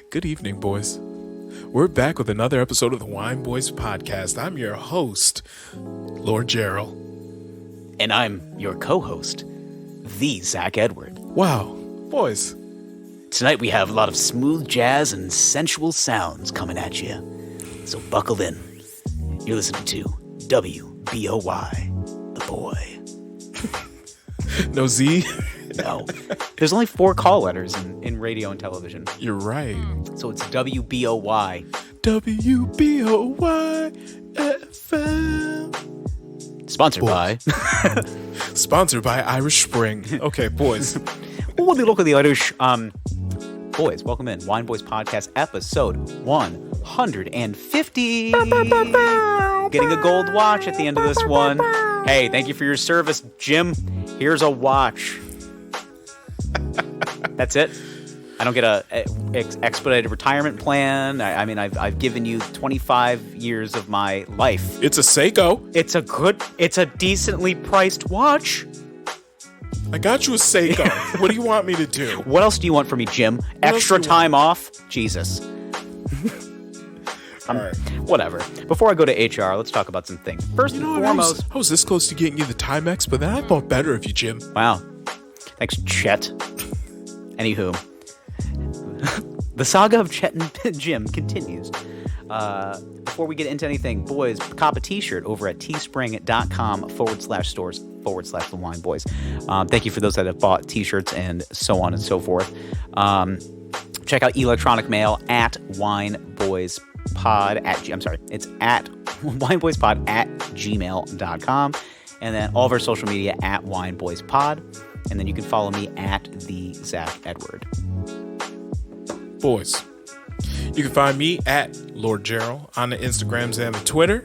Good evening, boys. We're back with another episode of the Wine Boys podcast. I'm your host, Lord Gerald. And I'm your co-host, the Zach Edward. Wow, boys. Tonight we have a lot of smooth jazz and sensual sounds coming at you. So buckle in. You're listening to WBOY, the boy. No Z? No. There's only 4 call letters in radio and television. You're right. So it's WBOY. WBOY FM. Sponsored by... Sponsored by Irish Spring. Okay, boys. Oh, the look of the Irish. Boys, welcome in. Wine Boys Podcast, episode 150. Getting a gold watch at the end of this one. Hey, thank you for your service, Jim. Here's a watch. That's it. I don't get a expedited retirement plan. I mean, I've given you 25 years of my life. It's a Seiko. It's a decently priced watch. I got you a Seiko. What do you want me to do? What else do you want from me, Jim? Extra time off? Jesus. All right. Whatever. Before I go to HR, let's talk about some things. First and foremost... I was this close to getting you the Timex, but then I thought better of you, Jim. Wow. Thanks, Chet. Anywho. The saga of Chet and Jim continues. Before we get into anything, boys, cop a t-shirt over at teespring.com/stores/the Wine Boys. Thank you for those that have bought t-shirts and so on and so forth. Check out electronic mail at wineboyspod it's at wineboyspod at gmail.com. And then all of our social media at wineboyspod. And then you can follow me at the Zach Edward. Boys, you can find me at Lord Gerald on the Instagrams and the Twitter.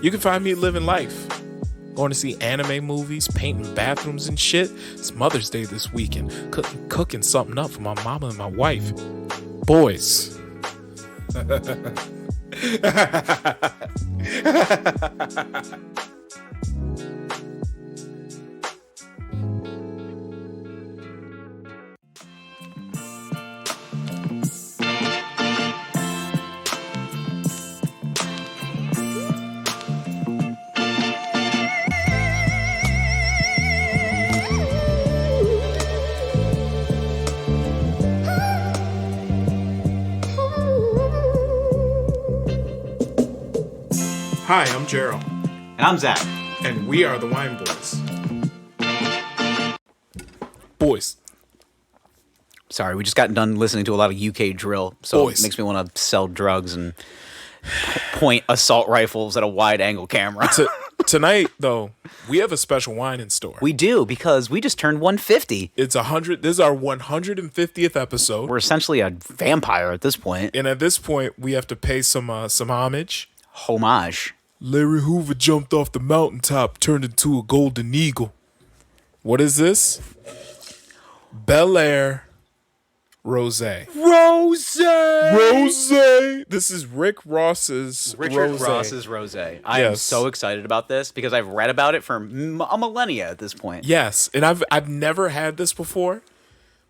You can find me living life, going to see anime movies, painting bathrooms and shit. It's Mother's Day this weekend, cooking something up for my mama and my wife. Boys. Hi, I'm Gerald. And I'm Zach. And we are the Wine Boys. Boys. Sorry, we just got done listening to a lot of UK drill, so Boys. It makes me want to sell drugs and point assault rifles at a wide-angle camera. Tonight, though, we have a special wine in store. We do, because we just turned 150. It's 100. This is our 150th episode. We're essentially a vampire at this point. And at this point, we have to pay some homage. Homage. Larry Hoover jumped off the mountaintop, turned into a golden eagle. What is this? Bel Air ROZAY. ROZAY! This is Rick Ross's ROZAY. I am so excited about this because I've read about it for a millennia at this point. Yes, and I've never had this before,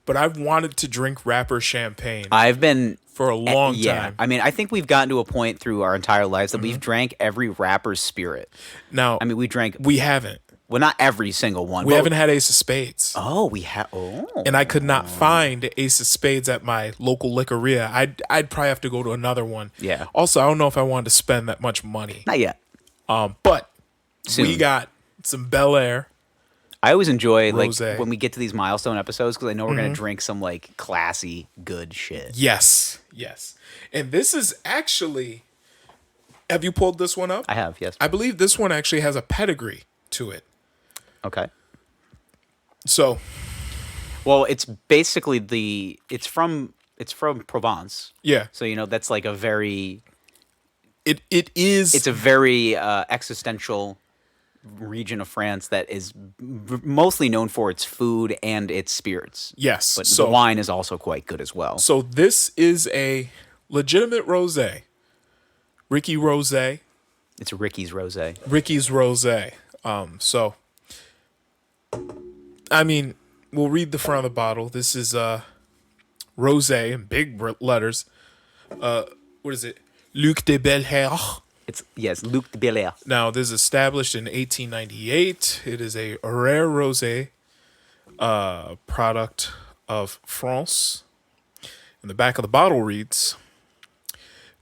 but I've wanted to drink rapper champagne. I've been... for a long time. I mean, I think we've gotten to a point through our entire lives that we've drank every rapper's spirit. Now, I mean, we haven't. Well, not every single one. We haven't had Ace of Spades. Oh, we have. Oh. And I could not find Ace of Spades at my local liquoria. I'd probably have to go to another one. Yeah. Also, I don't know if I wanted to spend that much money. Not yet. But Soon. We got some Bel Air. I always enjoy ROZAY. when we get to these milestone episodes because I know we're going to drink some like classy, good shit. Yes. And this is actually... Have you pulled this one up? I have, yes. I believe this one actually has a pedigree to it. Okay. So... Well, it's basically it's from Provence. Yeah. So, that's like a very... It is... It's a very existential region of France that is mostly known for its food and its spirits. Yes. But the wine is also quite good as well. So this is a legitimate rosé. Ricky Rosé. It's Ricky's Rosé. Ricky's Rosé. So, I mean, we'll read the front of the bottle. This is ROZAY in big letters. What is it? Luc de Belhair. It's Luc de Belair. Now, this is established in 1898. It is a rare rosé product of France. And the back of the bottle reads,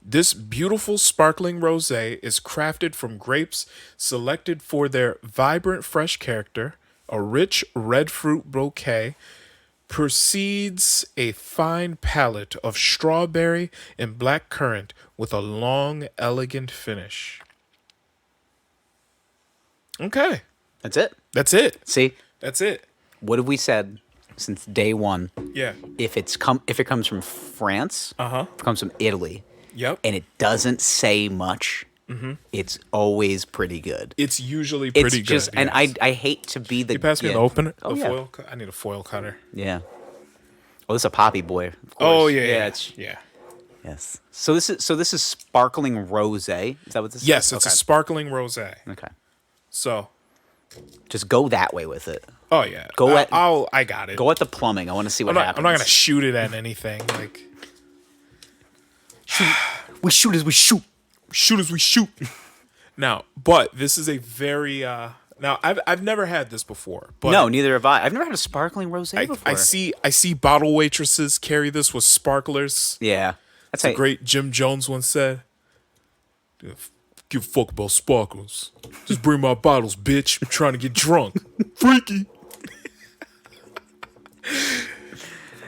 "This beautiful sparkling rosé is crafted from grapes selected for their vibrant fresh character. A rich red fruit bouquet precedes a fine palette of strawberry and black currant with a long, elegant finish." Okay. That's it. That's it. See, That's it. what have we said since day one? Yeah. If it comes from France, if it comes from Italy, Yep. and it doesn't say much, it's always pretty good. It's usually It's pretty just, good. and yes. I hate to be the. You pass me yeah. an opener? Oh, The yeah. foil? I need a foil cutter. Yeah. Oh, this is a poppy boy. Of course. Oh yeah. It's, Yeah. yes. So this is sparkling rosé. Is that what this Yes, is? it's a sparkling rosé. Okay. So, Just go that way with it. oh yeah. Go at- I got it. Go at the plumbing. I want to see what happens. I'm not gonna shoot it at anything. Like, We shoot as we shoot. shoot as we shoot. Now, but this is a very now I've never had this before. But No, neither have I. I've never had a sparkling rosé before. I see bottle waitresses carry this with sparklers. Yeah. That's The great Jim Jones once said, "Give a fuck about sparkles. Just bring my bottles, bitch. I'm trying to get drunk." Freaky.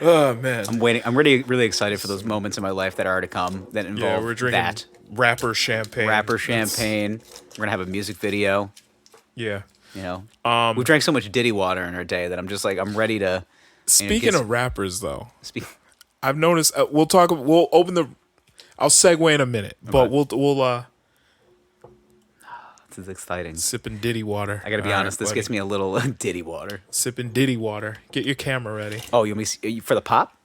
Oh man. I'm waiting. I'm really excited for those moments in my life that are to come that involve Yeah, we're drinking that. rapper champagne. Rapper champagne. We're gonna have a music video. Yeah. You know, we drank so much Diddy water in our day that I'm just like I'm ready to. Speaking of rappers, though, Speak. I've noticed. We'll open the. I'll segue in a minute, but we'll This is exciting. sipping Diddy water. I gotta be honest. This gets me a little Diddy water. Sipping Diddy water. Get your camera ready. Oh, you want me for the pop?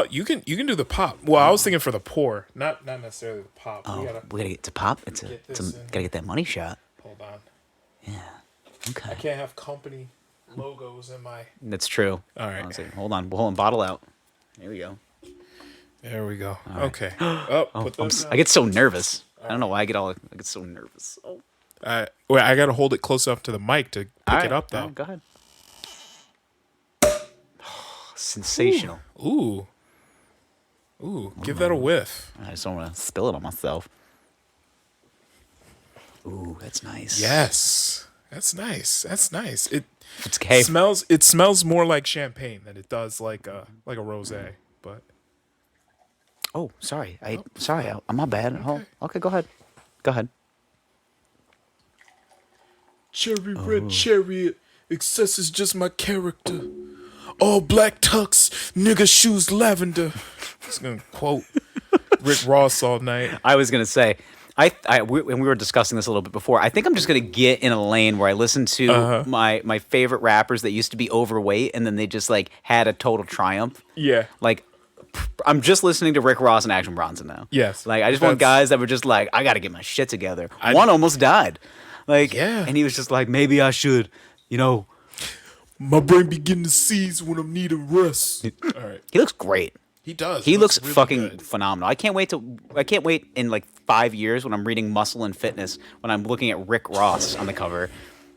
You can do the pop. Well, I was thinking for the pour, not necessarily the pop. Oh, We gotta we gotta get to pop. It's get a this in. gotta get that money shot. hold on. Yeah. Okay. I can't have company logos in my. That's true. All right. Honestly, hold on. We'll hold bottle out. Here we go. There we go. Okay. Oh, put those I get so nervous. I don't know why I get so nervous. Oh. Wait, I gotta hold it close enough to the mic to pick All right, it up, all though. right, go ahead. Sensational. Ooh. Give that a whiff. I just don't want to spill it on myself. Ooh, that's nice. Yes. That's nice. It's okay. It smells more like champagne than it does like a rosé, but Oh, sorry. I'm my bad. Oh, okay, go ahead. Go ahead. cherry red chariot, excess is just my character. All black tux, nigga shoes lavender. Just gonna quote Rick Ross all night. I was gonna say, when we were discussing this a little bit before, I think I'm just gonna get in a lane where I listen to my favorite rappers that used to be overweight and then they just like had a total triumph. Yeah. Like, I'm just listening to Rick Ross and Action Bronson now. Yes. Like, I just want guys that were just like, I gotta get my shit together. One almost died. Like, Yeah. and he was just like, maybe I should, you know. My brain begin to seize when I'm needing rest. All right. He looks great. He does. He looks really fucking good. phenomenal. I can't wait in like 5 years when I'm reading Muscle and Fitness, when I'm looking at Rick Ross on the cover,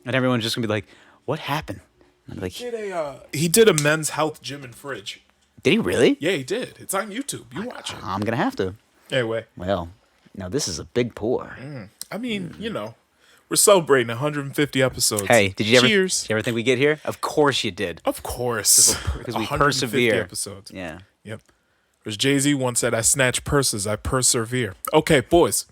and everyone's just gonna be like, "What happened?" And I'm like, He did a men's health gym and fridge. "Did he really?" Yeah, he did. It's on YouTube. You watch it. I'm gonna have to. Anyway, Well, now this is a big pour. I mean, you know, we're celebrating 150 episodes. Hey, did you Cheers. ever think we get here? Of course you did. Of course. Because we 150 persevere. episodes. Yeah. Yep. As Jay-Z once said, I snatch purses, I persevere. Okay, boys.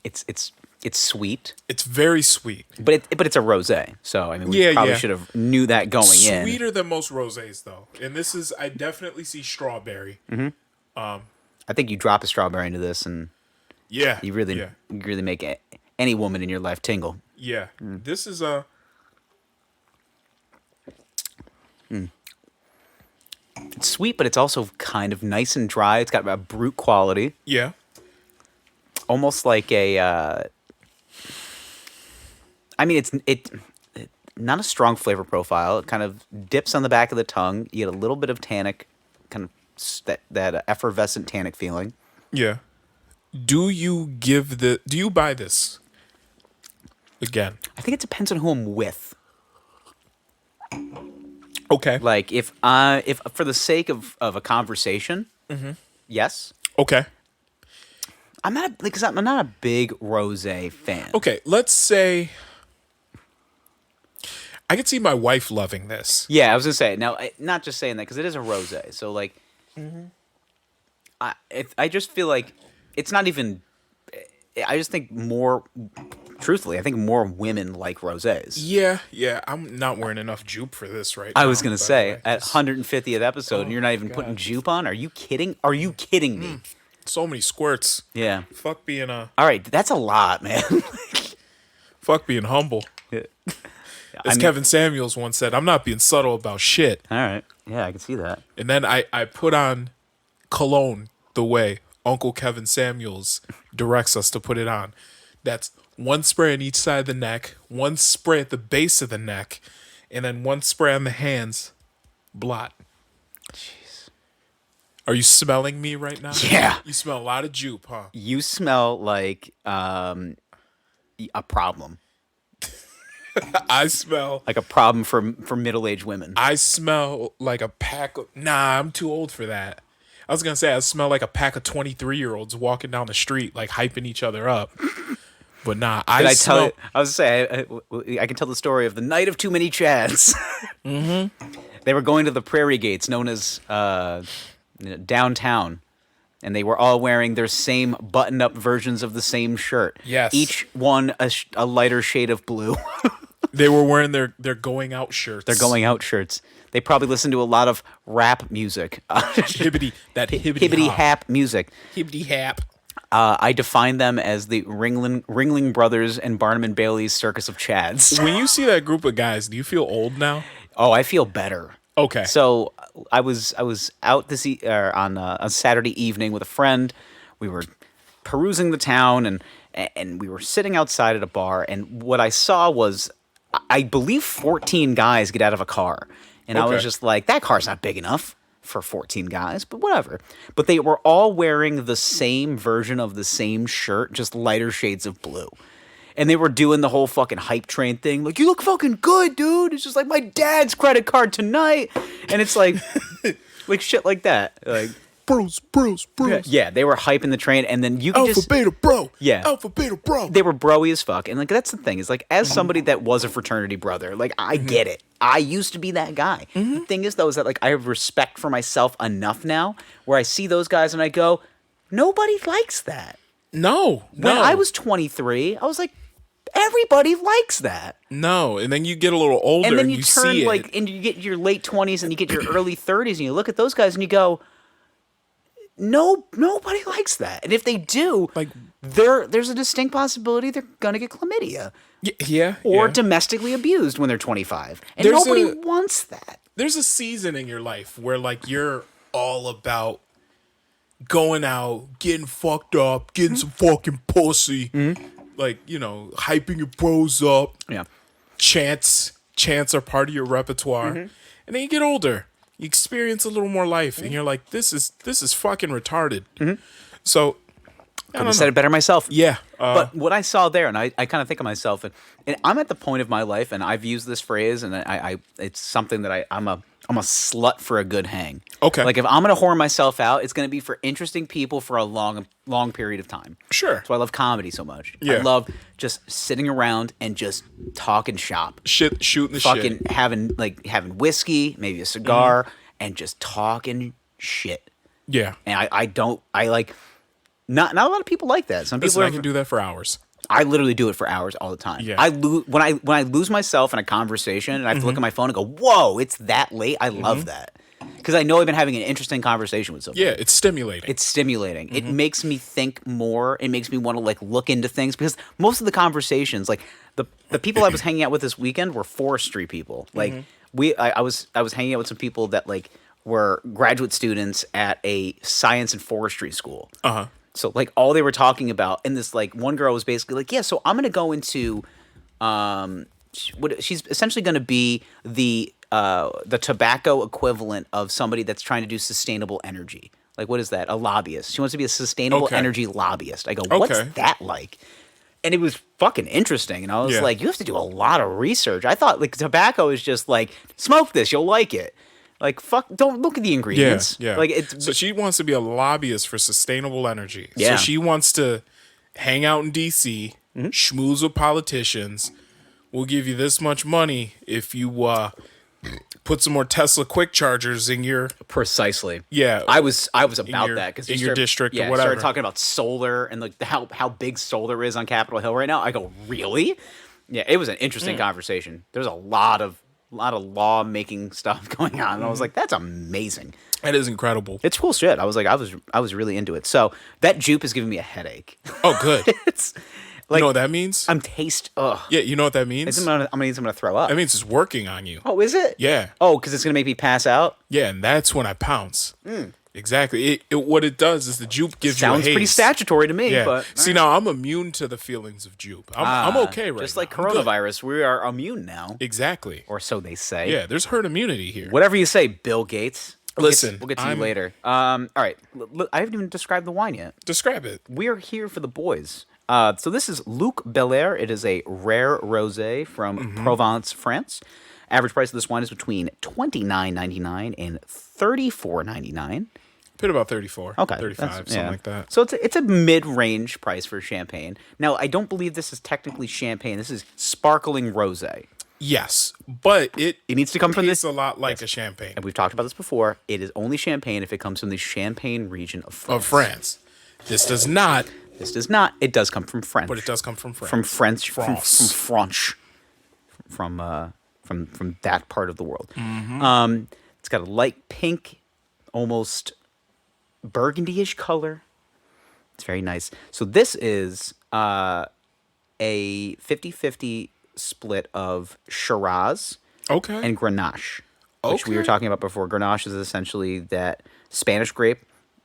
It's sweet, It's very sweet. but it's a rosé. So I mean, we probably should have knew that going in. Sweeter than most rosés, though. And this is, I definitely see strawberry. I think you drop a strawberry into this, and Yeah. you really make any woman in your life tingle. Yeah. This is a... It's sweet, but it's also kind of nice and dry. It's got a brute quality, Yeah. almost like a I mean, it's not a strong flavor profile. It kind of dips on the back of the tongue. You get a little bit of tannic, kind of that effervescent tannic feeling. Yeah. Do you buy this again? I think it depends on who I'm with. Okay. Like if for the sake of a conversation, yes. Okay. I'm not a big rosé fan. Okay. Let's say I could see my wife loving this. Yeah, I was gonna say now. Not just saying that because it is a rosé. So like, I just feel like it's not even. I just think more. Truthfully, I think more women like rosés. Yeah. I'm not wearing enough jupe for this right now. I was gonna say at 150th episode, and you're not even putting jupe on. Are you kidding? Are you kidding me? So many squirts. Yeah. Fuck being All right, that's a lot, man. fuck being humble. As Kevin Samuels once said, I'm not being subtle about shit. All right. Yeah, I can see that. And then I put on cologne the way Uncle Kevin Samuels directs us to put it on. That's one spray on each side of the neck, one spray at the base of the neck, and then one spray on the hands. Blot. Jeez. Are you smelling me right now? Yeah. You smell a lot of jupe, huh? You smell like a problem. I smell Like a problem for middle-aged women. I smell like a pack of... Nah, I'm too old for that. I was going to say I smell like a pack of 23-year-olds walking down the street, like hyping each other up. But nah, I was going to say, I can tell the story of the night of too many Chads. They were going to the Prairie Gates, known as downtown. And they were all wearing their same button-up versions of the same shirt. Yes. Each one a lighter shade of blue. They were wearing their going out shirts. Their going out shirts. They probably listened to a lot of rap music. Hibbity hap music. Hibbity hap. I define them as the Ringling Brothers and Barnum and Bailey's Circus of Chads. When you see that group of guys, do you feel old now? Oh, I feel better. Okay. So I was out on a Saturday evening with a friend. We were perusing the town and we were sitting outside at a bar. And what I saw was, I believe 14 guys get out of a car. And I was just like, that car's not big enough for 14 guys, but whatever. But they were all wearing the same version of the same shirt, just lighter shades of blue. And they were doing the whole fucking hype train thing. Like, you look fucking good, dude. It's just like my dad's credit card tonight. And it's like, like shit like that. Like, bros. yeah, they were hyping the train. And then you could Alpha, beta, bro. Yeah. Alpha, beta, bro. They were broy as fuck. And like, that's the thing. Is like, as somebody that was a fraternity brother, like, I get it. I used to be that guy. The thing is, though, is that like, I have respect for myself enough now where I see those guys and I go, nobody likes that. No. When I was 23, I was like, everybody likes that. No, and then you get a little older and then you see turn it. like, and you get your late 20s and you get your early 30s and you look at those guys and you go, no, nobody likes that. And if they do, like, there's a distinct possibility they're gonna get chlamydia. Or domestically abused when they're 25, and nobody wants that. There's a season in your life where like you're all about going out, getting fucked up, getting some fucking pussy. Like, you know, hyping your bros up. Yeah. Chants are part of your repertoire. And then you get older. You experience a little more life. And you're like, this is fucking retarded. So, I could have said it better myself. Yeah. But what I saw there, and I kind of think of myself, and I'm at the point of my life, and I've used this phrase, and I it's something that I'm a slut for a good hang. Okay. Like, if I'm going to whore myself out, it's going to be for interesting people for a long period of time. Sure. That's why I love comedy so much. Yeah. I love just sitting around and just talking shop. Shooting the fucking shit. having whiskey, maybe a cigar, and just talking shit. Yeah. And I like, not a lot of people like that. Some people I can do that for hours. I literally do it for hours all the time. Yeah. When I lose myself in a conversation and I have to look at my phone and go, whoa, it's that late. I love that. Because I know I've been having an interesting conversation with somebody. Yeah, it's stimulating. It's stimulating. It makes me think more. It makes me want to like look into things, because most of the conversations, like the people I was hanging out with this weekend were forestry people. Like I was hanging out with some people that like were graduate students at a science and forestry school. So like all they were talking about, and this like one girl was basically like, yeah, so I'm gonna go into She's essentially going to be the tobacco equivalent of somebody that's trying to do sustainable energy. Like, what is that? A lobbyist. She wants to be a sustainable energy lobbyist. I go, what's that like? And it was fucking interesting. And I was like, you have to do a lot of research. I thought, like, tobacco is just like, smoke this, you'll like it. Like, fuck, don't look at the ingredients. Yeah. Like, so she wants to be a lobbyist for sustainable energy. Yeah. So she wants to hang out in D.C., schmooze with politicians. We'll give you this much money if you put some more Tesla quick chargers in your... Precisely. Yeah. I was about that. Cause in your district or whatever. Started talking about solar and like how big solar is on Capitol Hill right now. I go, really? Yeah, it was an interesting conversation. There's a lot of law-making stuff going on. And I was like, that's amazing. That is incredible. It's cool shit. I was like, I was really into it. So that jupe is giving me a headache. Oh, good. It's... Like, you know what that means? Ugh. Yeah, you know what that means? I'm gonna throw up. That means it's working on you. Oh, is it? Yeah. Oh, because it's gonna make me pass out? Yeah, and that's when I pounce. Exactly. What it does is the jupe gives you a haze. Sounds pretty statutory to me. Yeah. But see, now I'm immune to the feelings of jupe. I'm okay right now. Just like coronavirus, we are immune now. Exactly. Or so they say. Yeah, there's herd immunity here. Whatever you say, Bill Gates. We'll get to you later. All right. Look, I haven't even described the wine yet. Describe it. We're here for the boys. So this is Luc Belair. It is a rare rosé from Provence, France. Average price of this wine is between $29.99 and $34.99. Put about 34. Okay. 35, something like that. So it's a mid-range price for champagne. Now, I don't believe this is technically champagne. This is sparkling rosé. Yes, but it needs to come from this. It's a lot like a champagne. And we've talked about this before. It is only champagne if it comes from the Champagne region of France. This does not. This does not. It does come from France. But it does come from France. From French. France. From French. From that part of the world. It's got a light pink, almost burgundy-ish color. It's very nice. So this is a 50-50 split of Shiraz and Grenache, which we were talking about before. Grenache is essentially that Spanish grape.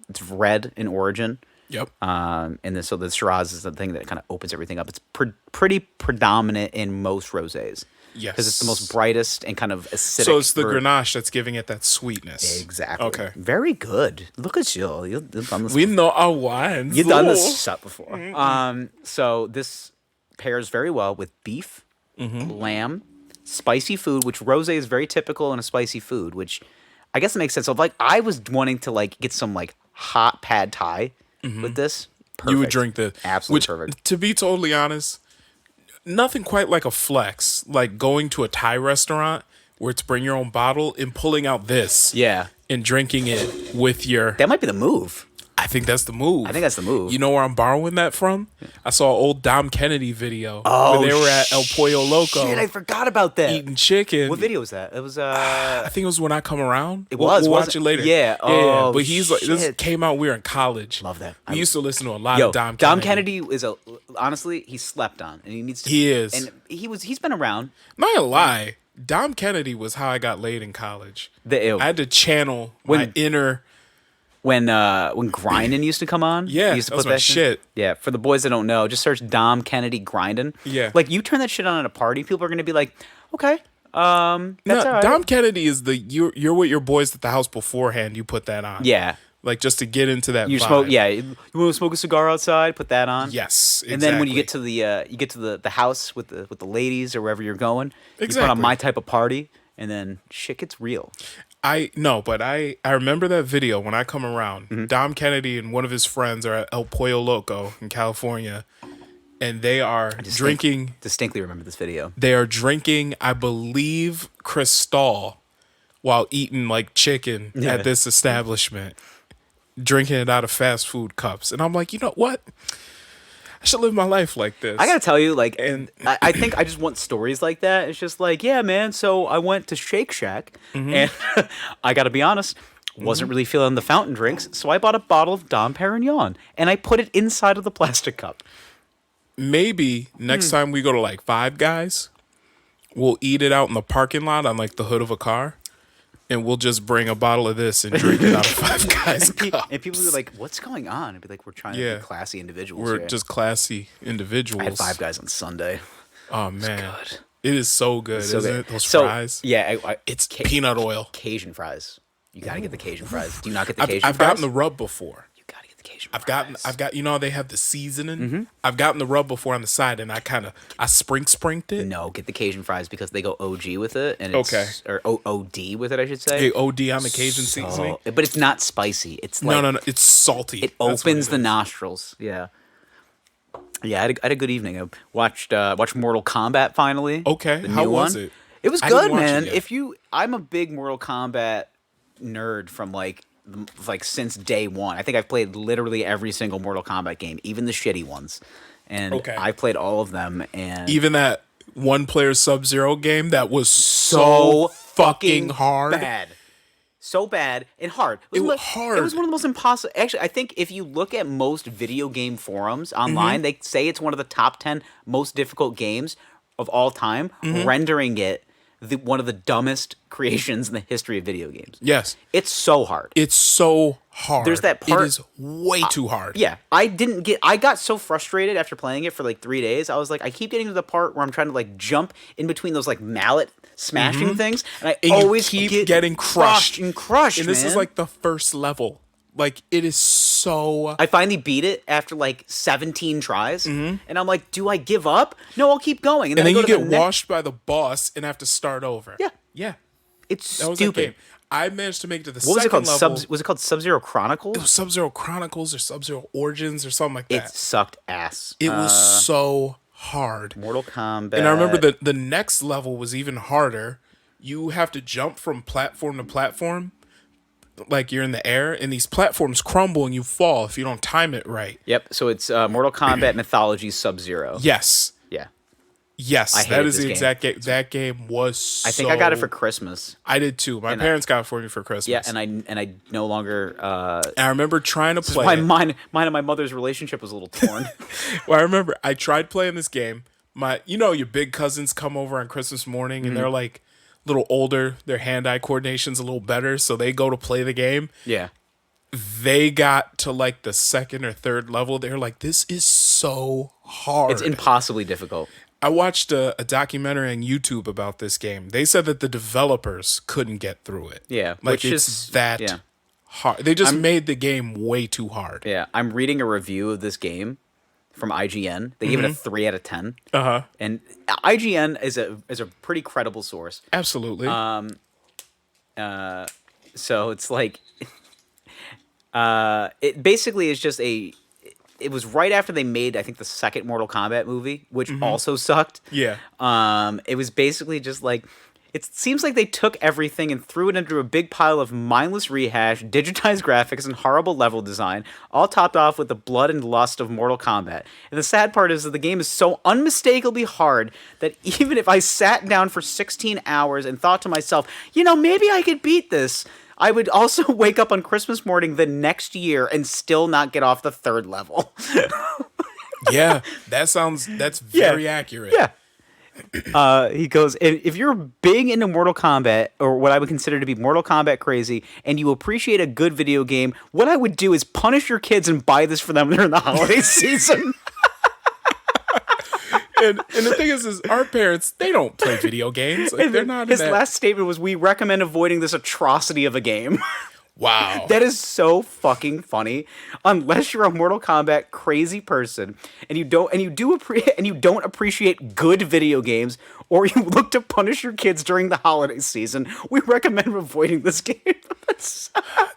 It's red in origin. Yep. So the Shiraz is the thing that kind of opens everything up. It's pretty predominant in most rosés. Yes. Because it's the most brightest and kind of acidic. So it's the Grenache that's giving it that sweetness. Exactly. Okay. Very good. Look at you. You've done this. We know our wines. You've done this stuff before. So this pairs very well with beef, lamb, spicy food, which rosé is very typical in a spicy food, which I guess it makes sense. So like I was wanting to like get some like hot pad thai with this. Perfect. You would drink the absolutely perfect. To be totally honest, nothing quite like a flex, like going to a Thai restaurant where it's bring your own bottle and pulling out this, and drinking it with your. That might be the move. I think that's the move. I think that's the move. You know where I'm borrowing that from? I saw an old Dom Kennedy video where they were at El Pollo Loco. Shit, I forgot about that. Eating chicken. What video was that? It was I think it was When I Come Around. We'll watch it later. Yeah. Oh, but he's like, this came out when we were in college. Love that. We used to listen to a lot of Dom Kennedy. Dom Kennedy is honestly, he's slept on, and he needs to. He is, and he's been around. Not gonna lie, Dom Kennedy was how I got laid in college. I had to channel my inner. When grindin' used to come on, yeah, used to that was my shit. Yeah, for the boys that don't know, just search Dom Kennedy grindin'. Yeah, like you turn that shit on at a party, people are gonna be like, okay, that's all right. Dom Kennedy is you're with your boys at the house beforehand. You put that on, yeah, like just to get into that. You vibe. smoke, yeah. You want to smoke a cigar outside? Put that on. Yes, exactly. And then when you get to the house with the ladies or wherever you're going, you put on My Type of Party, and then shit gets real. I remember that video When I Come Around. Dom Kennedy and one of his friends are at El Pollo Loco in California, and they are drinking. Distinctly remember this video. They are drinking, I believe, Cristal while eating like chicken at this establishment, drinking it out of fast food cups, and I'm like, you know what? I should live my life like this. I gotta tell you, like, and I think I just want stories like that. It's just like, yeah, man. So I went to Shake Shack, and I gotta be honest, wasn't really feeling the fountain drinks, so I bought a bottle of Dom Perignon, and I put it inside of the plastic cup. Maybe next time we go to like Five Guys, we'll eat it out in the parking lot on like the hood of a car. And we'll just bring a bottle of this and drink it out of Five Guys cups. And people will be like, what's going on? I'd be like, we're trying to be classy individuals. We're just classy individuals. I had Five Guys on Sunday. Oh man, good. it is so good, So isn't good. it? Those So, fries. Yeah, It's peanut oil. Cajun fries. You gotta get the Cajun fries. Do you not get the Cajun I've fries? gotten the rub before. You gotta get the Cajun fries. I've got. You know how they have the seasoning. Mm-hmm. I've gotten the rub before on the side, and I sprinked it. No, get the Cajun fries because they go OG with it, and it's, Okay. or OD with it, I should say. Hey, OD on the Cajun seasoning. But it's not spicy. It's like No. It's salty. it That's what opens it the is. nostrils. Yeah. Yeah, I had a good evening. I watched Mortal Kombat finally. Okay, the how new was one. it? It was I didn't good, watch it man. yet. I'm a big Mortal Kombat nerd from like since day one. I think I've played literally every single Mortal Kombat game, even the shitty ones, and Okay. I've played all of them. And Even that one-player Sub-Zero game that was so fucking hard. bad. So bad and hard. It was It hard. was one of the most impossible. Actually, I think if you look at most video game forums online, Mm-hmm. they say it's one of the top 10 most difficult games of all time, Mm-hmm. rendering it one of the dumbest creations in the history of video games. Yes, It's so hard. it's so hard. There's that part- It is way too hard. Yeah, I got so frustrated after playing it for like 3 days. I was like, I keep getting to the part where I'm trying to like jump in between those like mallet smashing things, and I And always you keep getting crushed. and crushed. And this is man. like the first level. Like it is so. I finally beat it after like 17 tries, and I'm like, do I give up? No, I'll keep going. And then I you go to get the washed by the boss and have to start over. Yeah. Yeah. It's That was that stupid. game. I managed to make it to the What was it second called? level. Was it called Sub-Zero Chronicles? It was Sub-Zero Chronicles or Sub-Zero Origins or something like It that. sucked ass. It was so hard. Mortal Kombat. And I remember the next level was even harder. You have to jump from platform to platform, like you're in the air, and these platforms crumble and you fall if you don't time it right. Yep. So it's Mortal Kombat Mythology Sub-Zero. Yes. Yeah. Yes, I hated that is this the game. exact game. That game was I think I got it for Christmas. I did too. My parents got it for me for Christmas. Yeah, and I no longer. And I remember trying to play. Mine and my mother's relationship was a little torn. Well, I remember I tried playing this game. Your big cousins come over on Christmas morning and they're like a little older. Their hand-eye coordination's a little better, so they go to play the game. Yeah. They got to like the second or third level. They're like, this is so hard. It's impossibly difficult. I watched a documentary on YouTube about this game. They said that the developers couldn't get through it. Yeah, Like which it's is- that yeah. hard. They just made the game way too hard. Yeah, I'm reading a review of this game from IGN. They gave it a 3 out of 10. Uh-huh. And IGN is a pretty credible source. Absolutely. So it's like it basically is just it was right after they made, I think, the second Mortal Kombat movie, which also sucked. Yeah. It was basically just like, it seems like they took everything and threw it into a big pile of mindless rehash, digitized graphics, and horrible level design, all topped off with the blood and lust of Mortal Kombat. And the sad part is that the game is so unmistakably hard that even if I sat down for 16 hours and thought to myself, maybe I could beat this, I would also wake up on Christmas morning the next year and still not get off the third level. Yeah. That's very accurate. Yeah. He goes, if you're big into Mortal Kombat, or what I would consider to be Mortal Kombat crazy, and you appreciate a good video game, what I would do is punish your kids and buy this for them during the holiday season. And the thing is our parents, they don't play video games. Like, they're not in His that. last statement was, we recommend avoiding this atrocity of a game. Wow. That is so fucking funny. Unless you're a Mortal Kombat crazy person and you don't appreciate good video games, or you look to punish your kids during the holiday season, we recommend avoiding this game.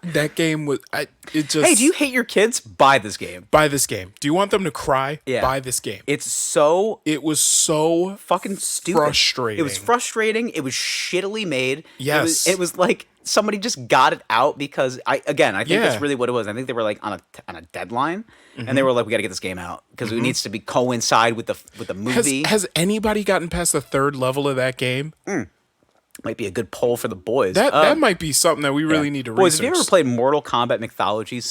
That game was Hey, do you hate your kids? Buy this game. buy this game. Do you want them to cry? Yeah. Buy this game. It's so It was so fucking stupid. frustrating. It was frustrating. It was shittily made. Yes. It was like somebody just got it out because I think that's really what it was. I think they were like on a deadline, and they were like, we got to get this game out because it needs to be coincide with the movie. Has anybody gotten past the third level of that game? Might be a good poll for the boys. That might be something that we really need to Boys, research. have you ever played Mortal Kombat Mythologies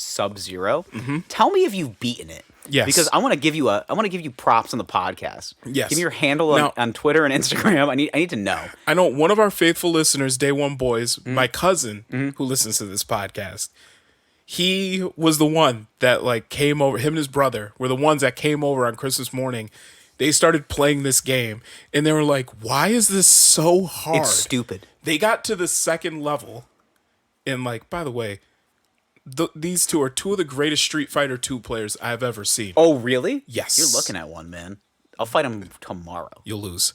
Sub-Zero? Tell me if you've beaten it. Yes. Because I want to give you props on the podcast. Yes. Give me your handle Now- on Twitter and Instagram. I need to know. I know one of our faithful listeners, Day One Boys, Mm-hmm. my cousin who listens to this podcast, he was the one that like came over. Him and his brother were the ones that came over on Christmas morning They started playing this game, and they were like, "Why is this so hard?" It's stupid. They got to the second level, and like, by the way, these two are two of the greatest Street Fighter 2 players I've ever seen. Oh, really? Yes. You're looking at one, man. I'll fight him tomorrow. You'll lose.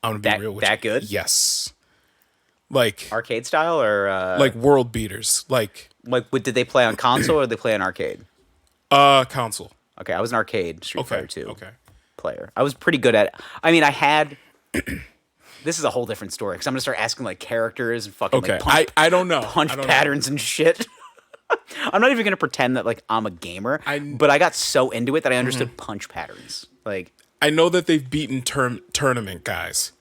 I'm gonna be real with you. That good? Yes. Like Arcade style or like world beaters. Like did they play on console or did they play on arcade? Console. Okay, I was an arcade Street Fighter 2 Okay. player. I was pretty good at it. I mean, I had. This is a whole different story because I'm gonna start asking like characters and fucking Okay. like punch, I don't know. punch I don't patterns and shit. I'm not even gonna pretend that like I'm a gamer, but I got so into it that I understood punch patterns. Like I know that they've beaten tournament guys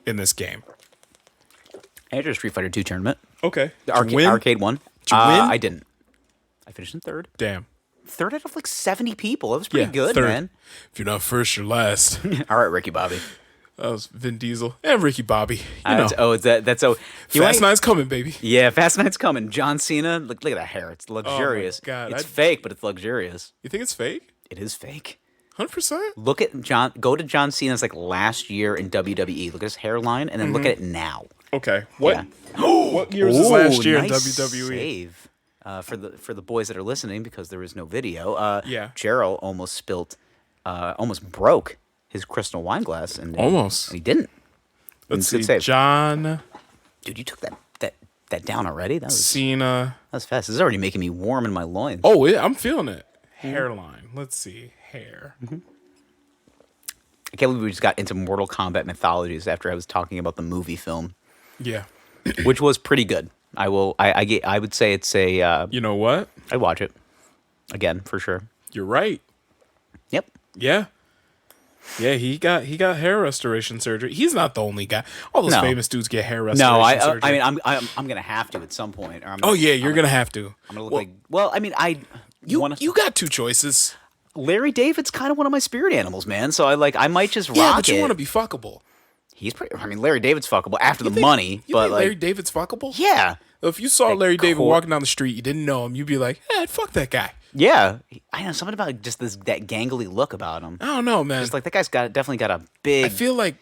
in this game. I entered a Street Fighter 2 tournament. Okay. The arcade one. Did you win? I didn't. I finished in third. Damn. Third out of like 70 people. That was pretty good, third. man. If you're not first, you're last. All right, Ricky Bobby. That was Vin Diesel and Ricky Bobby. You know. That's Fast Nine's coming, baby. Yeah, Fast Nine's coming. John Cena, look at that hair. It's luxurious. Oh my God, it's fake, but it's luxurious. You think it's fake? It is fake. 100%? Look at Go to John Cena's like last year in WWE. Look at his hairline, and then look at it now. Okay. What? Yeah. What year was his last year nice in WWE? Save. For the boys that are listening, because there is no video. Yeah. Gerald almost broke his crystal wine glass, and Almost. and he didn't. Let's Good see. save. John Dude, you took that down already. That was Cena. fast. This is already making me warm in my loins. Oh, yeah, I'm feeling it. Hairline. Let's see. Hair. I can't believe we just got into Mortal Kombat mythologies after I was talking about the movie film, Yeah. which was pretty good. I would say it's a. You know what? I'd watch it again for sure. You're right. Yep. Yeah. Yeah, he got hair restoration surgery. He's not the only guy. All those No. famous dudes get hair restoration No, surgery. I mean I'm gonna have to at some point. Or I'm Oh yeah, you're gonna have to. I'm gonna look like. Well, I mean You got two choices. Larry David's kind of one of my spirit animals, man. So I might just rock Yeah, but you it. want to be fuckable. He's pretty. I mean, Larry David's fuckable after the think- money, You but think like, Larry David's fuckable? yeah, If you saw Like Larry David core- walking down the street, you didn't know him, you'd be like, "Eh, fuck that guy." yeah. I know something about just that gangly look about him. I don't know, man. Just like that guy's definitely got a big. I feel like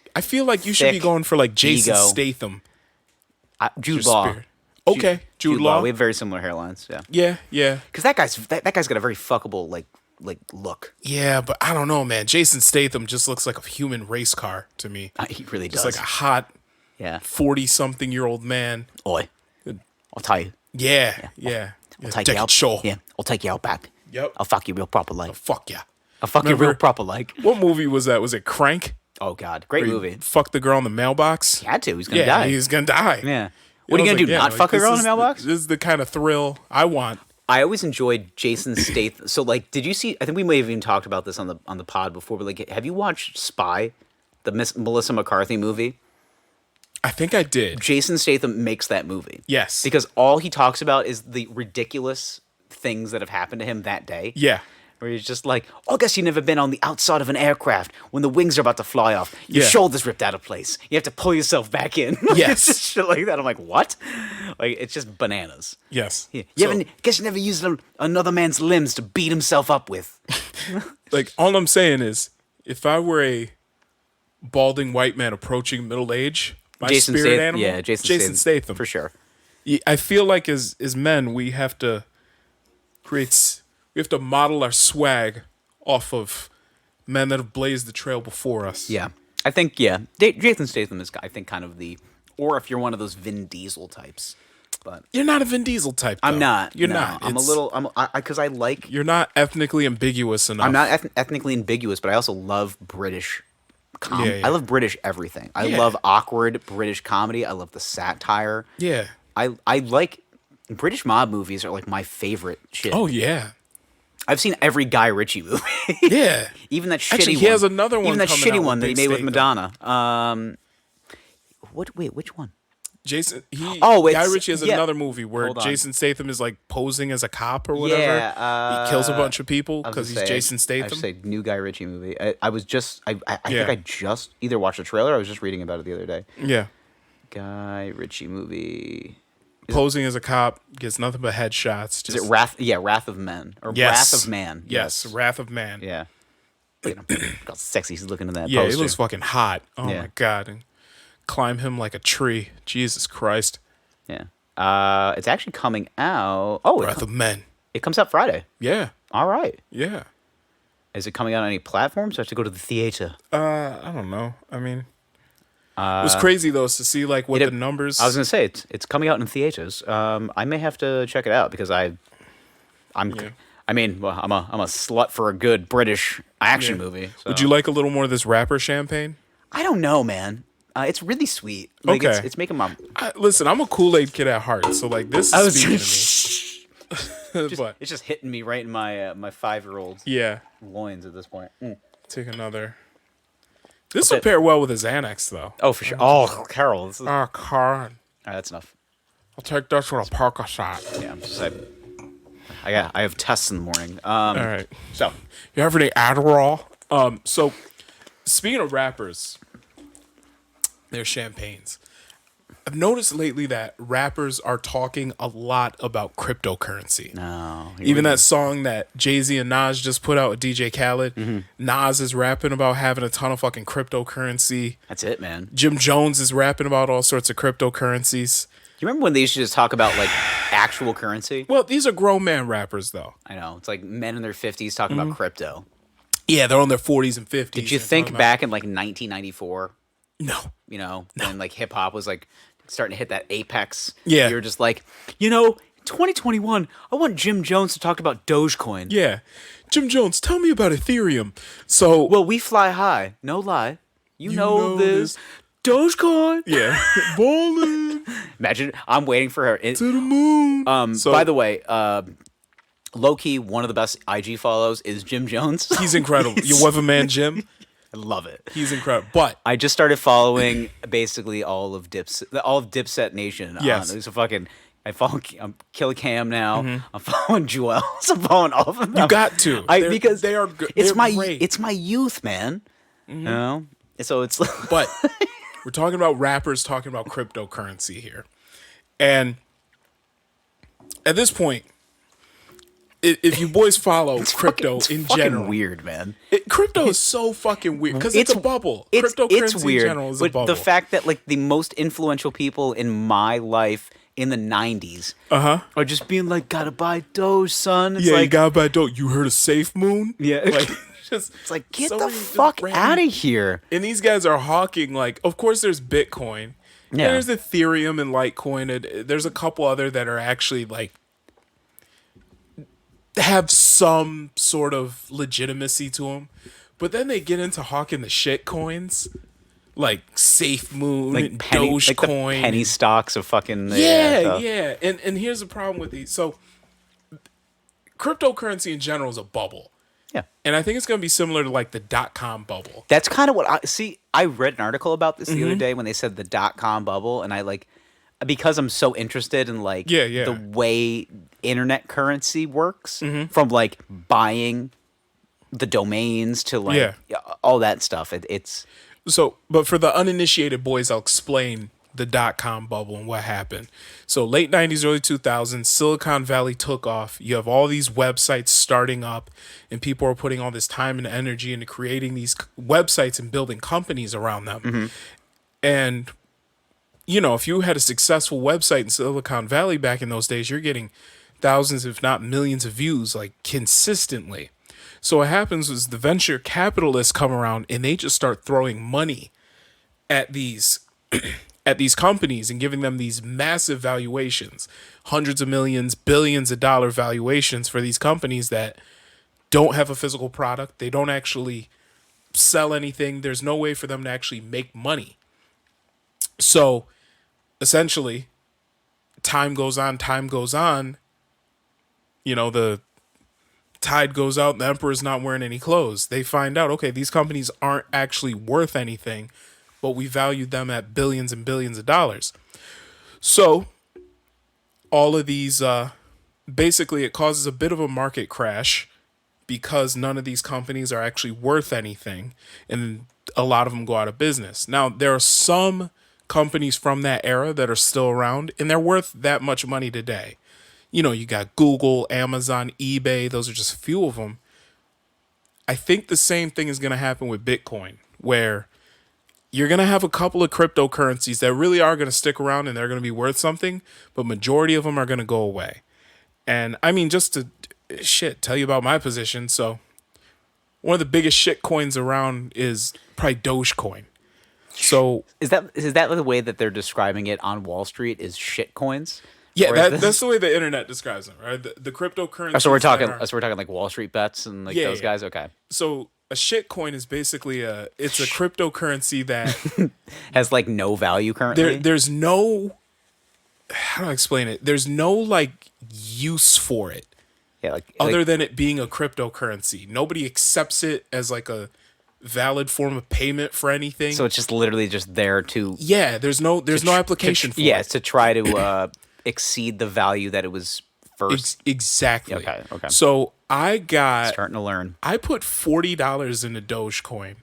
you should be thick going for like Jason ego. Statham. Jude Your Law. spirit. Okay, Jude Law. We have very similar hairlines. Yeah, Yeah. because that guy's got a very fuckable like look. Yeah, but I don't know, man. Jason Statham just looks like a human race car to me. He really does. Just like a hot yeah. 40-something-year-old man. Oi, I'll tell you. Yeah. I'll take you out. Show. Yeah, I'll take you out back. Yep. I'll fuck you real proper like. Fuck yeah. I'll fuck you Remember- real proper like. What movie was that? Was it Crank? Oh God, great Where he movie. Fucked the girl in the mailbox. He had to. He's gonna Yeah, die. he's gonna die. Yeah. What are you I gonna was do? like, Not fuck a this girl in is the mailbox? This is the kind of thrill I want. I always enjoyed Jason Statham. So, like, did you see? I think we may have even talked about this on the pod before. But like, have you watched Spy, the Melissa McCarthy movie? I think I did. Jason Statham makes that movie. Yes. Because all he talks about is the ridiculous things that have happened to him that day. Yeah. Where he's just like, oh, I guess you've never been on the outside of an aircraft when the wings are about to fly off. Your Yeah. shoulder's ripped out of place. You have to pull yourself back in. Yes. It's just shit like that. I'm like, what? Like, it's just bananas. Yes. Yeah. So, Guess you never used another man's limbs to beat himself up with. like, all I'm saying is, if I were a balding white man approaching middle age, my Jason spirit Statham. animal, Yeah, Jason Statham. for sure. I feel like as men, we have to we have to model our swag off of men that have blazed the trail before us. Yeah, I think Jason Statham is I think kind of or if you're one of those Vin Diesel types, but You're not a Vin Diesel type, though. I'm not. You're no. not. I'm a It's- little. Because I like. You're not ethnically ambiguous enough. I'm not ethnically ambiguous, but I also love British. Yeah. I love British everything. I Yeah. love awkward British comedy. I love the satire. Yeah. I like British mob movies are like my favorite shit. Oh, yeah. I've seen every Guy Ritchie movie. Yeah. Even that shitty Actually, one. he has another one Even that coming shitty out one with that he Big made with Steak, Madonna. Wait, which one? Jason, Oh, Guy it's- Ritchie has yeah. another movie where Hold on. Jason Statham is like posing as a cop or whatever. Yeah, he kills a bunch of people I was because gonna he's say, Jason I Statham. should say new Guy Ritchie movie. I was just I Yeah. think I just either watched the trailer or I was just reading about it the other day. Yeah. Guy Ritchie movie. Posing as a cop, gets nothing but headshots. Is it Wrath? Yeah, Wrath of Men or Yes. Wrath of Man. Yes, Wrath of Man. Yeah. Look how sexy he's looking in that Yeah, poster. he looks fucking hot. Oh Yeah. my god. And climb him like a tree. Jesus Christ. Yeah. It's actually coming out. Oh, Breath of Men. it comes out Friday. Yeah. All right. Yeah. Is it coming out on any platforms? Or I have to go to the theater? I don't know. I mean, it was crazy though to see like what the numbers. I was gonna say it's coming out in theaters. I may have to check it out because I'm Yeah. I mean, well, I'm a slut for a good British action movie. So. Would you like a little more of this rapper champagne? I don't know, man. It's really sweet. Like, Okay. it's making my. Listen, I'm a Kool-Aid kid at heart, so like this is speaking to me. But It's just hitting me right in my my 5-year-old yeah, loins at this point. take another. This will pair well with a Xanax though. Oh, for sure. Oh, Carol, this is. All Oh, Carl. right, that's enough. I'll take this with a Parker shot. Yeah, I'm just. I have tests in the morning. All right. So You have any Adderall? So speaking of rappers, their champagnes. I've noticed lately that rappers are talking a lot about cryptocurrency. no, Even that song that Jay-Z and Nas just put out with DJ Khaled, Nas is rapping about having a ton of fucking cryptocurrency. that's it, man. Jim Jones is rapping about all sorts of cryptocurrencies. You remember when they used to just talk about like actual currency? Well, these are grown man rappers though. I know it's like men in their 50s talking about crypto. Yeah, they're on their 40s and 50s. Did you They're think talking back in like 1994? No. You know, when like hip hop was like starting to hit that apex. Yeah. You were just like, 2021, I want Jim Jones to talk about Dogecoin. Yeah. Jim Jones, tell me about Ethereum. So, Well, we fly high. No lie. You know know this. Dogecoin. yeah. Ballin' Imagine, I'm waiting for her. to the moon. So, By the way, low-key, one of the best IG follows is Jim Jones. he's incredible. Your weatherman Jim, I love it. he's incredible. But I just started following basically all of Dipset Nation. Yes. There's a fucking. I'm Kill Cam now. I'm following Jewels. I'm following all of them. you got to. Because they are good. It's They're my great. it's my youth, man. You know. So it's But we're talking about rappers talking about cryptocurrency here. And at this point, if you boys follow crypto it's in fucking general, weird, man. Crypto is so fucking weird because it's a bubble. It's Cryptocurrency weird, in general is a but bubble. the fact that like the most influential people in my life in the 90s are just being like, gotta buy Doge, son. It's yeah, like, you got by dope. You heard of Safe Moon? Yeah. like just it's like, get so the many just fuck random- out of here. And these guys are hawking like, of course, there's Bitcoin. Yeah. There's Ethereum and Litecoin. And there's a couple other that are actually like have some sort of legitimacy to them. But then they get into hawking the shit coins, like Safe Moon, Like and penny, like the Dogecoin. penny stocks of fucking yeah, stuff. yeah. And here's the problem with these. So cryptocurrency in general is a bubble. Yeah. And I think it's going to be similar to like the .com bubble. That's kind of what I see. I read an article about this the Mm-hmm. other day when they said the .com bubble, and I like because I'm so interested in like Yeah. the way internet currency works, Mm-hmm. from like buying the domains to like Yeah. all that stuff. It's So, but for the uninitiated boys, I'll explain the .com bubble and what happened. So late 90s, early 2000s, Silicon Valley took off. You have all these websites starting up and people are putting all this time and energy into creating these websites and building companies around them. And, you know, if you had a successful website in Silicon Valley back in those days, you're getting thousands, if not millions of views, like consistently. So what happens is the venture capitalists come around and they just start throwing money at these at these companies and giving them these massive valuations, hundreds of millions, billions of dollar valuations for these companies that don't have a physical product. They don't actually sell anything. There's no way for them to actually make money. So essentially, time goes on, you know, the tide goes out, the emperor's not wearing any clothes. They find out, okay, these companies aren't actually worth anything, but we valued them at billions and billions of dollars. So all of these, basically it causes a bit of a market crash because none of these companies are actually worth anything, and a lot of them go out of business. Now, there are some companies from that era that are still around, and they're worth that much money today. You know, you got Google, Amazon, eBay. Those are just a few of them. I think the same thing is going to happen with Bitcoin, where you're going to have a couple of cryptocurrencies that really are going to stick around and they're going to be worth something, but majority of them are going to go away. And I mean, just to tell you about my position. So one of the biggest shit coins around is probably Dogecoin. So is that the way that they're describing it on Wall Street is shit coins? Yeah, that's the way the internet describes them, right? The cryptocurrency. So we're talking like Wall Street bets and like those guys. Okay. So a shit coin is basically it's a cryptocurrency that has like no value currently. There's no, how do I explain it? There's no like use for it. Yeah, other than it being a cryptocurrency. Nobody accepts it as like a valid form of payment for anything. So it's just literally just there to. Yeah, there's no application for it. Yeah, to try to exceed the value that it was first. Exactly. Okay. So I got starting to learn. I put $40 into Dogecoin.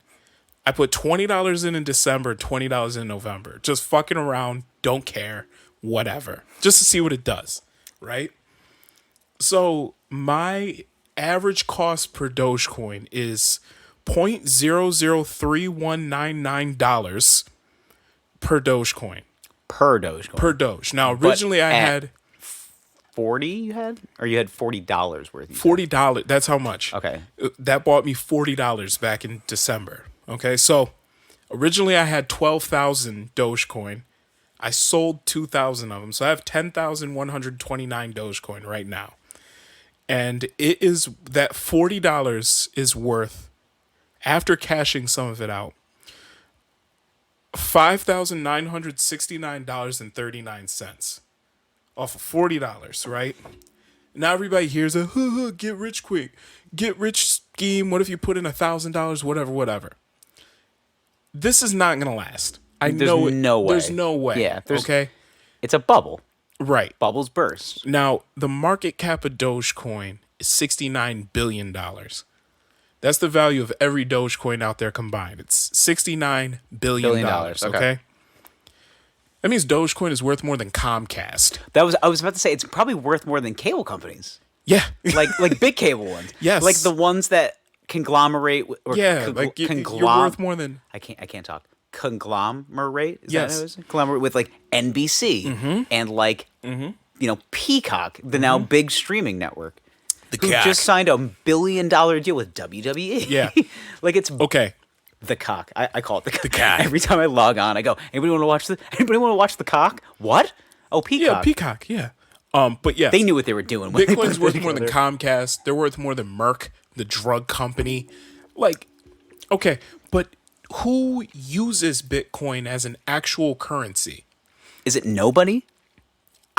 I put $20 in December, $20 in November. Just fucking around, don't care, whatever. Just to see what it does, right? So my average cost per Dogecoin is $0.003199 per Dogecoin. Per Dogecoin. Per Doge. Now, originally I had 40. You had, or you had $40 worth. $40. That's how much. Okay. That bought me $40 back in December. Okay, so originally I had 12,000 Dogecoin. I sold 2,000 of them, so I have 10,129 Dogecoin right now, and it is that $40 is worth, after cashing some of it out, $5,969.39 off of $40, right? Now everybody hears a get rich quick, get rich scheme. What if you put in $1,000? Whatever. This is not gonna last. There's no way. Yeah. Okay. It's a bubble. Right. Bubbles burst. Now the market cap of Dogecoin is $69 billion. That's the value of every Dogecoin out there combined. It's $69 billion. Okay. That means Dogecoin is worth more than Comcast. I was about to say it's probably worth more than cable companies. Yeah. like big cable ones. Yes. Like the ones that conglomerate or you're worth more than I can't talk. Conglomerate? Is yes. that how it is? Conglomerate with like NBC and like Peacock, the now big streaming network. Who just signed $1 billion deal with WWE. Yeah. Like it's okay. The cock. I call it the cock. The cock. Every time I log on, I go, Anybody want to watch the cock? What? Oh, Peacock. Yeah, Peacock, yeah. But yeah. They knew what they were doing. When Bitcoin's worth more than Comcast. They're worth more than Merck, the drug company. Like, okay, but who uses Bitcoin as an actual currency? Is it nobody?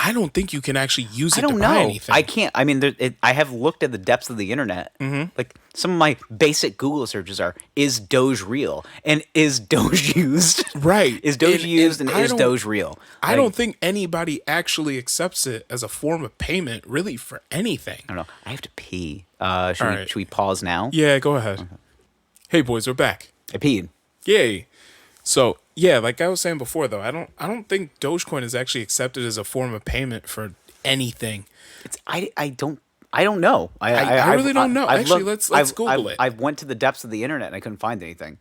I don't think you can actually use it to buy anything. I can't. I mean, I have looked at the depths of the internet. Mm-hmm. Like some of my basic Google searches are: is Doge real? And is Doge used? Right. Is Doge used? And is Doge real? I don't think anybody actually accepts it as a form of payment, really, for anything. I don't know. I have to pee. Should we pause now? Yeah, go ahead. Okay. Hey, boys, we're back. I peed. Yay. So yeah, like I was saying before, though, I don't think Dogecoin is actually accepted as a form of payment for anything. I don't know. I really don't know. Actually, let's Google it. I went to the depths of the internet and I couldn't find anything.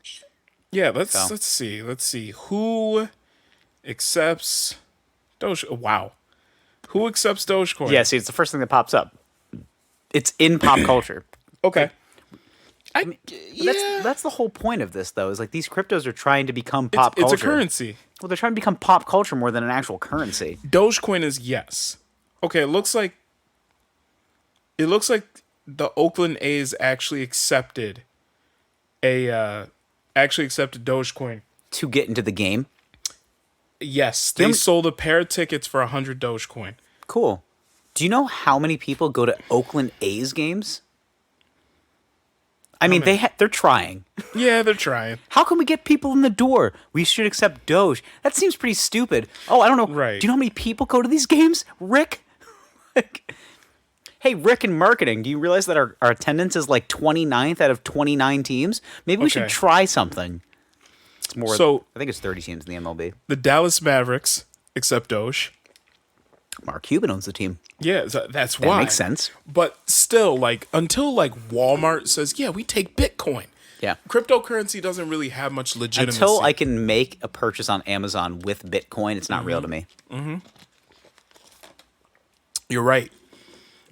Yeah, let's see. Let's see who accepts Doge. Wow, who accepts Dogecoin? Yeah, see, it's the first thing that pops up. It's in pop culture. Okay. That's the whole point of this, though, is like these cryptos are trying to become pop culture. It's a currency. Well, they're trying to become pop culture more than an actual currency. Dogecoin is yes. Okay, it looks like the Oakland A's actually accepted Dogecoin to get into the game. Yes, they sold a pair of tickets for 100 Dogecoin. Cool. Do you know how many people go to Oakland A's games? I mean, they're trying. Yeah, they're trying. How can we get people in the door? We should accept Doge. That seems pretty stupid. Oh, I don't know. Right. Do you know how many people go to these games, Rick? Hey, Rick in marketing, do you realize that our attendance is like 29th out of 29 teams? Maybe we should try something. It's more. So I think it's 30 teams in the MLB. The Dallas Mavericks accept Doge. Mark Cuban owns the team. Yeah, so that's That why. makes sense. But still, like, until like Walmart says, yeah, we take Bitcoin. Yeah. Cryptocurrency doesn't really have much legitimacy. Until I can make a purchase on Amazon with Bitcoin, it's not real to me. You're right.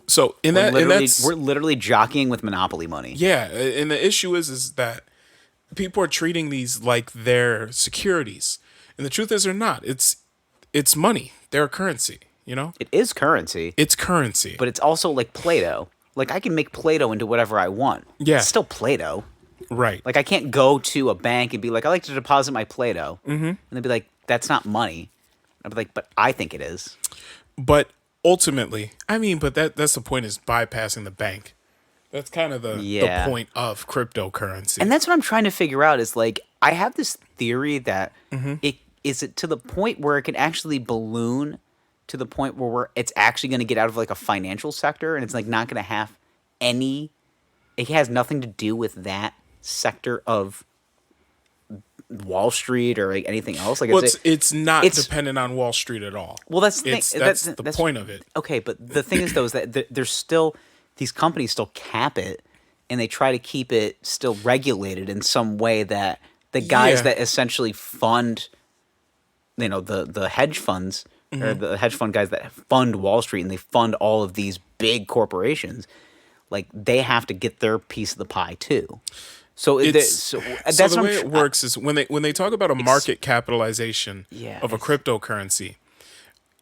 So We're literally jockeying with monopoly money. yeah, and the issue is that people are treating these like they're securities, and the truth is they're not. It's money. They're a currency. You know, It is currency, it's currency. but it's also like Play-Doh. Like, I can make Play-Doh into whatever I want. Yeah. It's still Play-Doh. Right. Like, I can't go to a bank and be like, I like to deposit my Play-Doh. Mm-hmm. And they'd be like, that's not money. I'd be like, but I think it is. But ultimately, I mean, but that's the point, is bypassing the bank. That's kind of the point of cryptocurrency. And that's what I'm trying to figure out is, like, I have this theory that is it to the point where it can actually balloon to the point where it's actually going to get out of, like, a financial sector, and it's, like, not going to have any, it has nothing to do with that sector of Wall Street or like anything else. Like, well, it's not dependent on Wall Street at all. Well, that's the thing. That's the point of it. Okay, but the thing is, though, is that there's still, these companies still cap it, and they try to keep it still regulated in some way that the guys that essentially fund, you know, the hedge funds, or the hedge fund guys that fund Wall Street, and they fund all of these big corporations, like, they have to get their piece of the pie too. So that's the way it works is when they talk about a market capitalization of a cryptocurrency,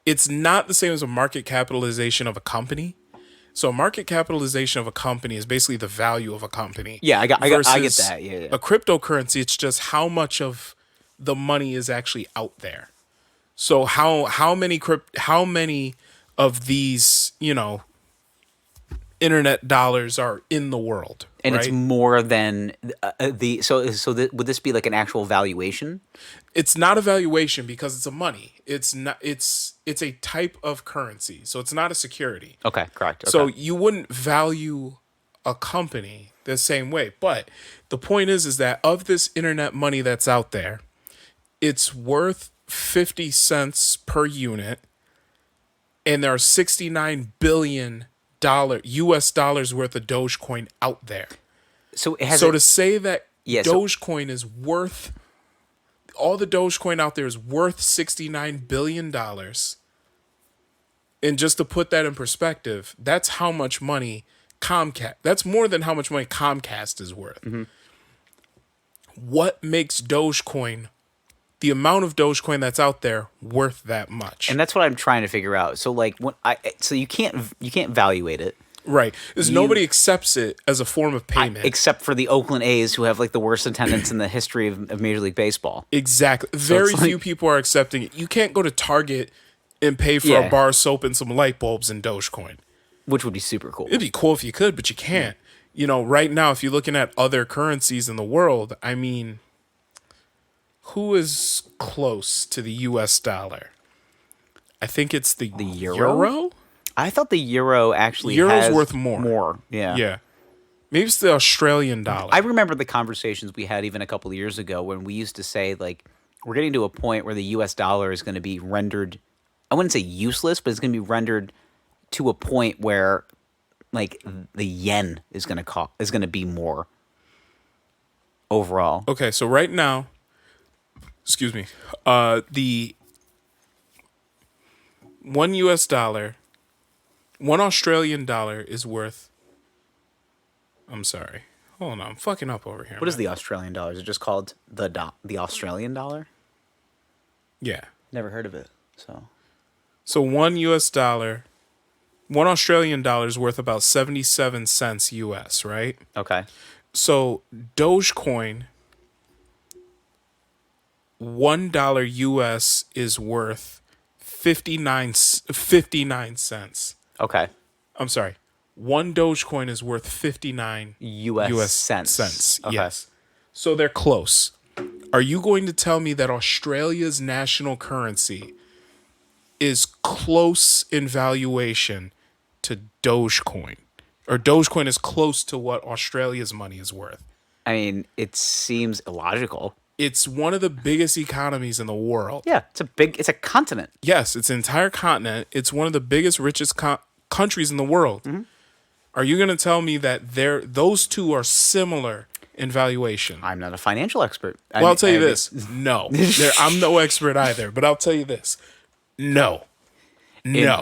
it's not the same as a market capitalization of a company. So a market capitalization of a company is basically the value of a company. Yeah, I get that. Yeah. A cryptocurrency, it's just how much of the money is actually out there. So how many of these, you know, internet dollars are in the world, and right? It's more than would this be like an actual valuation? It's not a valuation because it's a money. It's not. It's a type of currency, so it's not a security. Okay, correct. Okay. So you wouldn't value a company the same way. But the point is that of this internet money that's out there, it's worth 50 cents per unit, and there are $69 billion US dollars worth of Dogecoin out there. So to say that Dogecoin is worth, all the Dogecoin out there is worth $69 billion. And just to put that in perspective, that's how much money that's more than how much money Comcast is worth. Mm-hmm. What makes Dogecoin, the amount of Dogecoin that's out there, worth that much? And that's what I'm trying to figure out. So like, so you can't evaluate it, right? Because nobody accepts it as a form of payment, except for the Oakland A's, who have like the worst attendance in the history of Major League Baseball. Exactly. Very few people are accepting it. You can't go to Target and pay for a bar of soap and some light bulbs in Dogecoin, which would be super cool. It'd be cool if you could, but you can't. You know, right now, if you're looking at other currencies in the world, I mean, who is close to the US dollar? I think it's the euro? I thought the euro actually Euro's worth more. More, yeah. Yeah. Maybe it's the Australian dollar. I remember the conversations we had even a couple of years ago when we used to say, like, we're getting to a point where the US dollar is going to be rendered, I wouldn't say useless, but it's going to be rendered to a point where, like, the yen is going to be more overall. Okay, so right now, excuse me, the $1 US, $1 Australian dollar is worth, I'm sorry, hold on, I'm fucking up over here. What is the Australian dollar? Is it just called the Australian dollar? Yeah. Never heard of it. So $1 US, $1 Australian dollar is worth about 77 cents US, right? Okay. So Dogecoin, $1 US is worth 59 cents. Okay. I'm sorry. One Dogecoin is worth 59 US cents. Okay. Yes. So they're close. Are you going to tell me that Australia's national currency is close in valuation to Dogecoin? Or Dogecoin is close to what Australia's money is worth? I mean, it seems illogical. It's one of the biggest economies in the world. Yeah, it's a continent. Yes, it's an entire continent. It's one of the biggest, richest countries in the world. Mm-hmm. Are you going to tell me that those two are similar in valuation? I'm not a financial expert. Well, I'll tell you this. No. I'm no expert either, but I'll tell you this. No. No.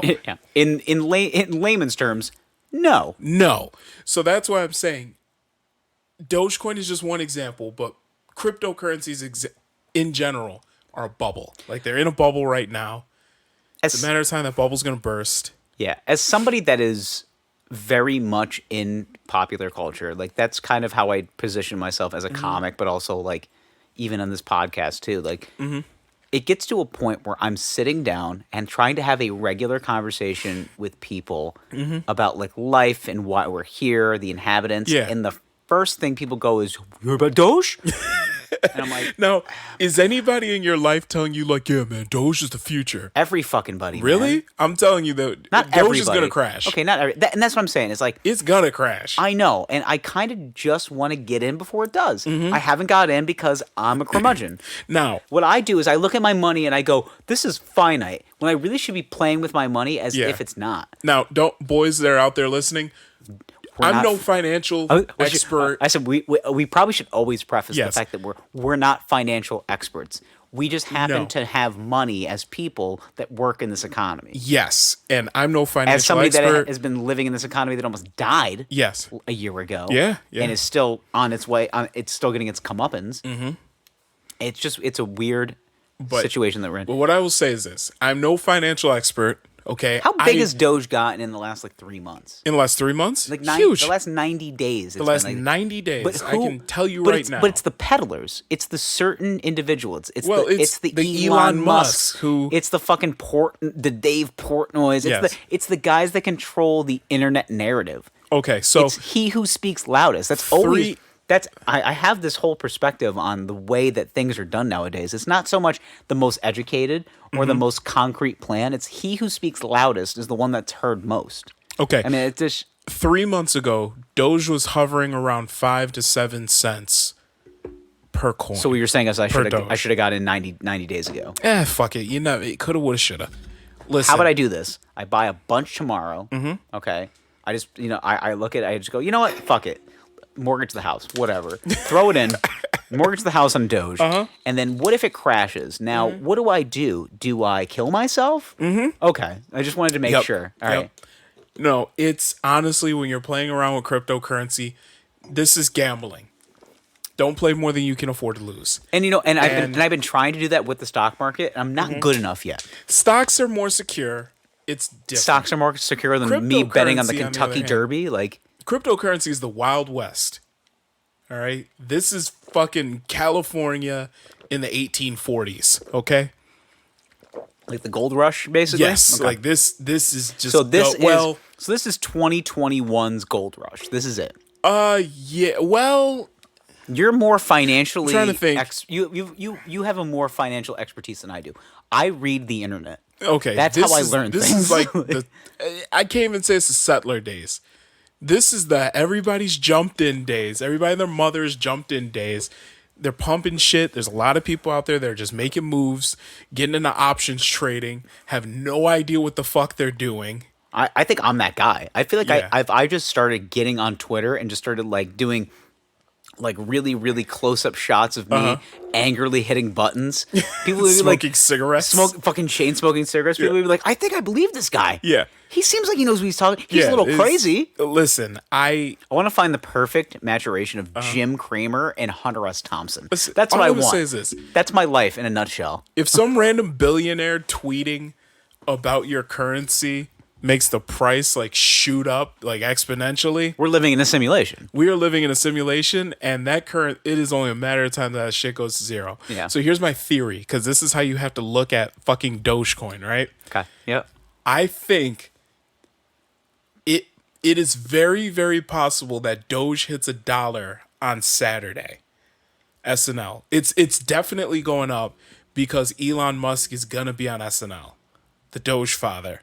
In layman's terms, no. No. So that's why I'm saying Dogecoin is just one example, but cryptocurrencies in general are a bubble. Like, they're in a bubble right now. It's a matter of time that bubble's going to burst. Yeah. As somebody that is very much in popular culture, like, that's kind of how I position myself as a comic, but also, like, even on this podcast too. Like, it gets to a point where I'm sitting down and trying to have a regular conversation with people about, like, life and why we're here, the inhabitants. Yeah. And the first thing people go is, "You're about Doge?" And I'm like, now, is anybody in your life telling you, like, yeah, man, Doge is the future? every fucking buddy. Really? Man. I'm telling you that Not Doge everybody. is going to crash. Okay, not every, and that's what I'm saying. It's like, It's going to crash. I know, and I kind of just want to get in before it does. I haven't got in because I'm a curmudgeon. Now, What I do is I look at my money and I go, "This is finite," when I really should be playing with my money as Yeah. if it's not. don't boys that are out there listening, I'm not- no financial expert. I said we probably should always preface Yes. the fact that we're not financial experts. We just happen No. to have money as people that work in this economy. Yes, and I'm no financial As somebody expert. that has been living in this economy that almost died Yes. a year ago, Yeah. and is still on its way, it's still getting its comeuppance. It's a weird situation that we're in. But what I will say is this: I'm no financial expert. Okay. How big has Doge gotten in the last, like, 3 months? in the last 3 months? Like Huge. the last 90 days. The last 90 days. But I can tell you but right it's, now. But it's the peddlers. It's the certain individuals. It's Well, the it's the the Elon Elon Musk who- It's the fucking the Dave Portnoy's. Yes. It's the guys that control the internet narrative. Okay, so It's he who speaks loudest. That's always. I have this whole perspective on the way that things are done nowadays. It's not so much the most educated or the most concrete plan. It's he who speaks loudest is the one that's heard most. okay. I mean, it's just 3 months ago, Doge was hovering around 5 to 7 cents per coin. so what you're saying is I Doge. should have got in 90 days ago. Fuck it. You know, it coulda, woulda, shoulda. Listen. How about I do this? I buy a bunch tomorrow. Okay. I just, I look at it. I just go, you know what? Fuck it. Mortgage the house. Whatever. Throw it in. Mortgage the house on Doge. And then what if it crashes? Now, what do? Do I kill myself? Okay. I just wanted to make sure. All right. No, it's honestly, when you're playing around with cryptocurrency, this is gambling. Don't play more than you can afford to lose. And I've been trying to do that with the stock market. And I'm not good enough yet. Stocks are more secure. It's different. Stocks are more secure than me betting on the Cryptocurrency, on the Kentucky other hand. Derby. Like, Cryptocurrency is the Wild West. All right? This is fucking California in the 1840s, okay? the gold rush, basically. Yes, Okay. like this is just So this well, is 2021's gold rush. This is it. yeah, well, You're more financially. I'm trying to think. You have a more financial expertise than I do. I read the internet. okay. That's how I learn This things. is like I can't even say it's the settler days. This is the everybody's jumped in days. Everybody and their mothers jumped in days. They're pumping shit. There's a lot of people out there that are just making moves, getting into options trading, have no idea what the fuck they're doing. I think I'm that guy. I feel like Yeah. I just started getting on Twitter and just started like doing like really, really close up shots of me angrily hitting buttons. People would be Smoking like cigarettes. fucking chain smoking cigarettes. People would be like, I think I believe this guy. Yeah. He seems like he knows what he's talking. He's Yeah, a little it's- crazy. Listen, I want to find the perfect maturation of Jim Cramer and Hunter S. Thompson. Listen, That's what all I I'm gonna want. say is this. That's my life in a nutshell. If some random billionaire tweeting about your currency makes the price like shoot up like exponentially, We're living in a simulation. we are living in a simulation, and it is only a matter of time that shit goes to zero. Yeah. So here's my theory, because this is how you have to look at fucking Dogecoin, right? Okay. Yep. I think it is very, very possible that Doge hits $1 on Saturday. SNL. It's definitely going up because Elon Musk is gonna be on SNL. The Doge father.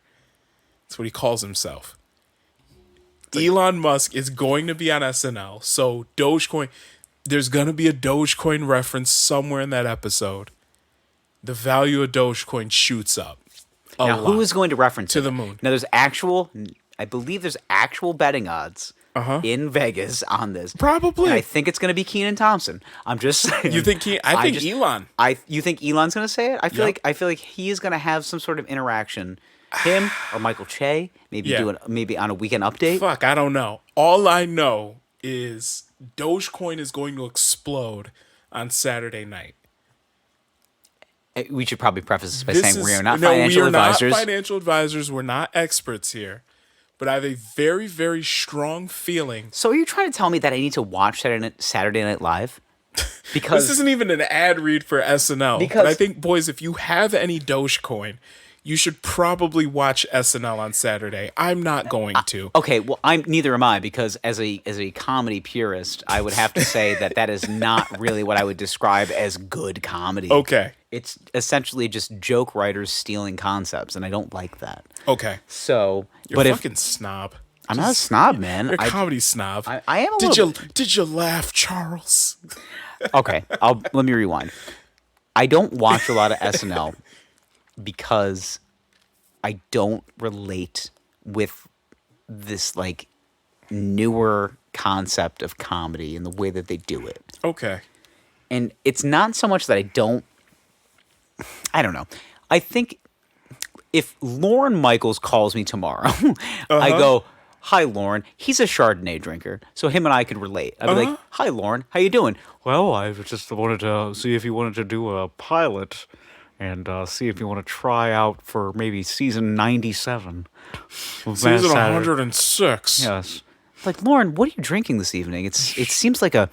That's what he calls Himself. Elon Musk is going to be on SNL. So Dogecoin, There's going to be a Dogecoin reference somewhere in that episode. The value of Dogecoin shoots up. Now, who is going to reference to it? the moon? Now, I believe there's actual betting odds in Vegas on this. Probably. And I think it's going to be Kenan Thompson. I'm just saying. You think I think Elon. You think Elon's going to say it? I feel like he is going to have some sort of interaction. Him or Michael Che, maybe on a weekend update. Fuck, I don't know. All I know is Dogecoin is going to explode on Saturday night. We should probably preface this by saying we are not financial advisors. We are not financial advisors. We're not experts here. But I have a very, very strong feeling. So are you trying to tell me that I need to watch Saturday Night Live? Because this isn't even an ad read for SNL. But I think, boys, if you have any Dogecoin, you should probably watch SNL on Saturday. I'm not going to. Okay, well, neither am I, because as a comedy purist, I would have to say that is not really what I would describe as good comedy. Okay. It's essentially just joke writers stealing concepts, and I don't like that. Okay. So, you're a fucking snob. I'm not a snob, man. You're a comedy snob. I am a little. Did you laugh, Charles? Okay, let me rewind. I don't watch a lot of SNL because I don't relate with this like newer concept of comedy and the way that they do it. Okay. And it's not so much that I don't know. I think if Lorne Michaels calls me tomorrow, I go, "Hi, Lorne." He's a Chardonnay drinker, so him and I could relate. I'd be like, "Hi, Lorne. How you doing?" Well, I just wanted to see if you wanted to do a pilot and see if you want to try out for maybe season 97. Season 106. Yes. Like, Lauren, what are you drinking this evening? It seems like I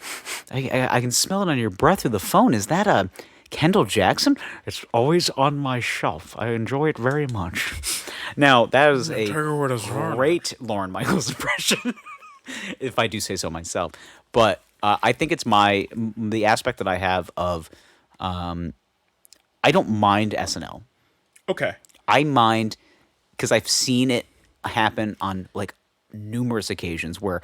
can smell it on your breath through the phone. Is that a Kendall Jackson? It's always on my shelf. I enjoy it very much. Now, that is a great Lorne Michaels impression, if I do say so myself. But I think it's the aspect that I have of I don't mind SNL. Okay. I mind because I've seen it happen on like numerous occasions where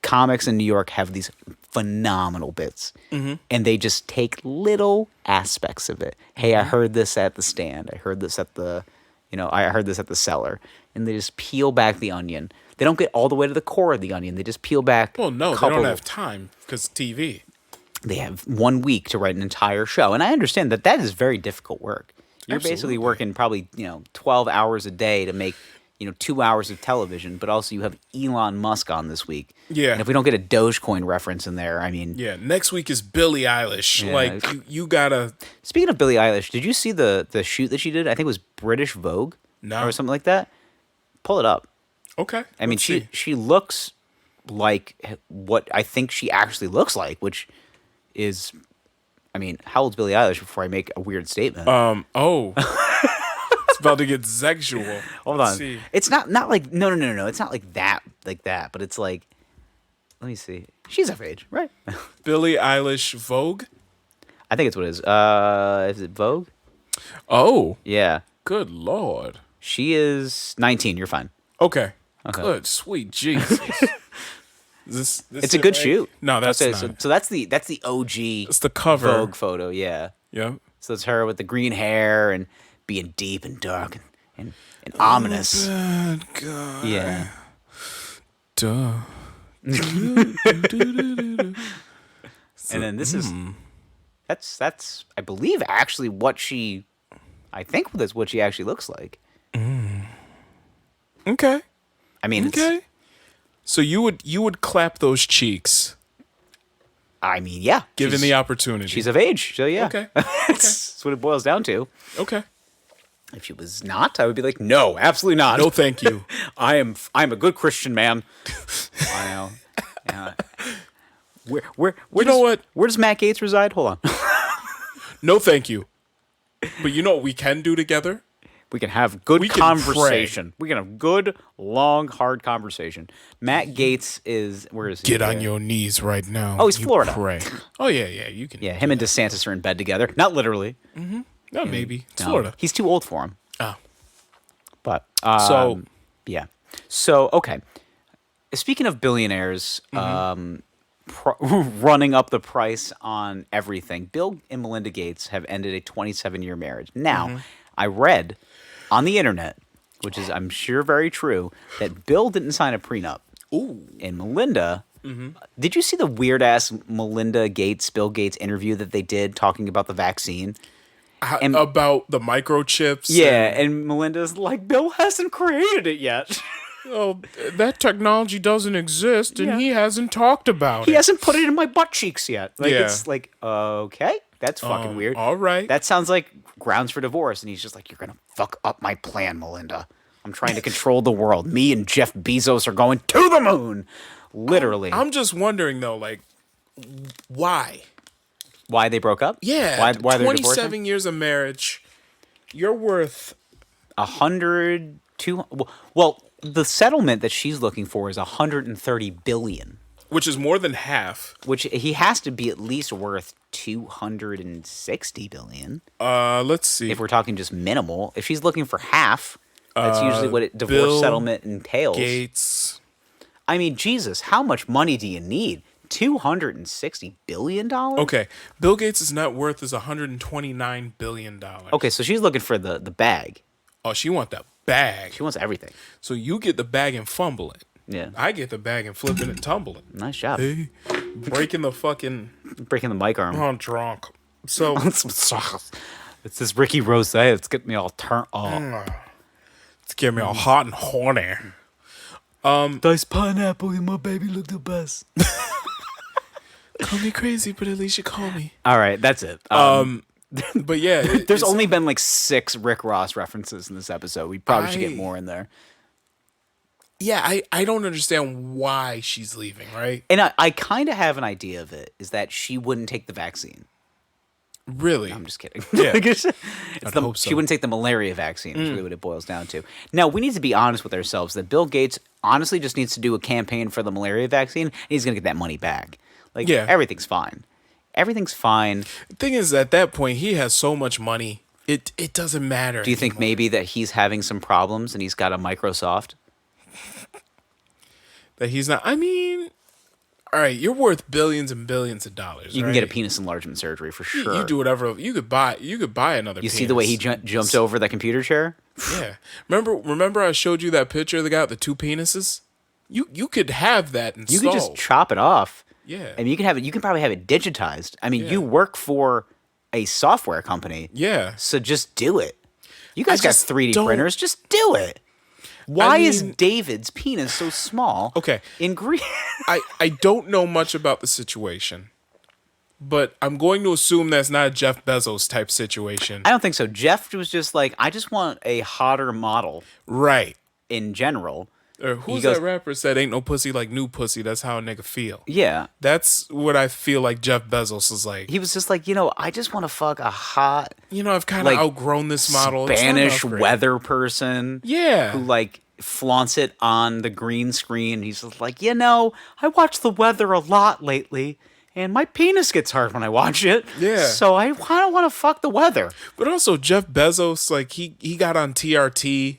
comics in New York have these phenomenal bits, and they just take little aspects of it. Hey, I heard this at the stand. I heard this at the cellar, and they just peel back the onion. They don't get all the way to the core of the onion. They just peel back. Well, no, they don't have time because TV. They have 1 week to write an entire show, and I understand that is very difficult work. You're basically working probably 12 hours a day to make 2 hours of television, but also you have Elon Musk on this week. Yeah. And if we don't get a Dogecoin reference in there, I mean... Yeah, next week is Billie Eilish. Yeah. Like, you gotta... Speaking of Billie Eilish, did you see the shoot that she did? I think it was British Vogue? No. Or something like that? Pull it up. Okay. I mean, she looks like what I think she actually looks like, which is... I mean, how old's Billie Eilish before I make a weird statement? It's about to get sexual. Hold on. See. It's not like no. It's not like that, but it's like, let me see. She's of age, right? Billie Eilish Vogue? I think it's what it is. Is it Vogue? Oh. Yeah. Good Lord. She is 19. You're fine. Okay. Good. Sweet Jesus. It's a good shoot. No, that's not. So that's the OG. It's the cover Vogue photo. Yeah. Yeah. So it's her with the green hair and being deep and dark and ominous. Bad guy. Yeah. Duh. And then this is that's I believe actually what she actually looks like. Okay. I mean, okay. So you would clap those cheeks. I mean, yeah. Given the opportunity. She's of age, so yeah. Okay. That's what it boils down to. Okay. If she was not, I would be like, no, absolutely not. No, thank you. I'm a good Christian man. I know. Yeah. Where does Matt Gaetz reside? Hold on. No, thank you. But you know what we can do together? We can have good conversation. We can have good, long, hard conversation. Matt Gaetz where is he? Get on your knees right now. Oh, he's Florida. Pray. Oh, yeah, you can. Yeah, him and DeSantis are in bed together. Not literally. Mm-hmm. No, maybe. It's Florida. He's too old for him. Oh. But, so. Yeah. So, okay. Speaking of billionaires, running up the price on everything. Bill and Melinda Gates have ended a 27-year marriage. Now, I read on the internet, which is I'm sure very true, that Bill didn't sign a prenup. Ooh. And Melinda, did you see the weird ass Melinda Gates, Bill Gates interview that they did talking about the vaccine? About the microchips? Yeah, and Melinda's like, Bill hasn't created it yet. Oh, that technology doesn't exist, and he hasn't talked about He it. hasn't put it in my butt cheeks yet. Like, Yeah. it's like, okay, that's fucking weird. All right. That sounds like grounds for divorce. And he's just like, you're going to fuck up my plan, Melinda. I'm trying to control the world. Me and Jeff Bezos are going to the moon. Literally. I'm just wondering, though, like, why? Why they broke up? Yeah. Why they're 27 divorcing? years of marriage. You're worth... 100, 200. Well, the settlement that she's looking for is 130 billion. Which is more than half. Which he has to be at least worth 260 billion. Let's see. If we're talking just minimal. If she's looking for half, that's usually what divorce Bill settlement entails. Gates. I mean, Jesus, how much money do you need? $260 billion? Okay. Bill Gates' net worth is $129 billion. Okay, so she's looking for the bag. Oh, she want that bag. She wants everything. So you get the bag and fumble it. Yeah. I get the bag and flip it and tumble it. Nice job. Hey, breaking the fucking... Breaking the mic arm. I'm drunk. So... It's this Ricky Rosé. It's getting me all turned up. It's getting me all hot and horny. Diced pineapple in my baby look the best. Call me crazy, but at least you call me. All right, that's it. But yeah... There's only been like 6 Rick Ross references in this episode. We probably should get more in there. Yeah, I don't understand why she's leaving, right? And I kind of have an idea of it, is that she wouldn't take the vaccine. Really? I'm just kidding. Yeah. Hope so. She wouldn't take the malaria vaccine, is really what it boils down to. Now, we need to be honest with ourselves that Bill Gates honestly just needs to do a campaign for the malaria vaccine, and he's going to get that money back. Like, everything's fine. Everything's fine. The thing is, at that point, he has so much money, it doesn't matter. Do you think maybe that he's having some problems and he's got a Microsoft? That he's not... I mean... All right, you're worth billions and billions of dollars. You can get a penis enlargement surgery for sure. You do whatever. You could buy another. You penis. see the way he jumped over that computer chair? Yeah. Remember I showed you that picture of the guy with the 2 penises? You could have that installed. You could just chop it off. Yeah. I mean, you can have it. You can probably have it digitized. I mean, you work for a software company. Yeah. So just do it. You guys got just 3D don't- printers. Just do it. Why is mean- David's penis so small? Okay. In Greece. I don't know much about the situation, but I'm going to assume that's not a Jeff Bezos type situation. I don't think so. Jeff was just like, I just want a hotter model Right. in general. Or who's goes- that rapper said ain't no pussy like new pussy? That's how a nigga feel. Yeah. That's what I feel like Jeff Bezos is like. He was just like, I just want to fuck a hot I've kind of like, outgrown this model. It's not Spanish enough, weather person. Yeah. Who like flaunts it on the green screen. He's just like, I watch the weather a lot lately, and my penis gets hard when I watch it. Yeah. So I kind of want to fuck the weather. But also Jeff Bezos, like he got on TRT.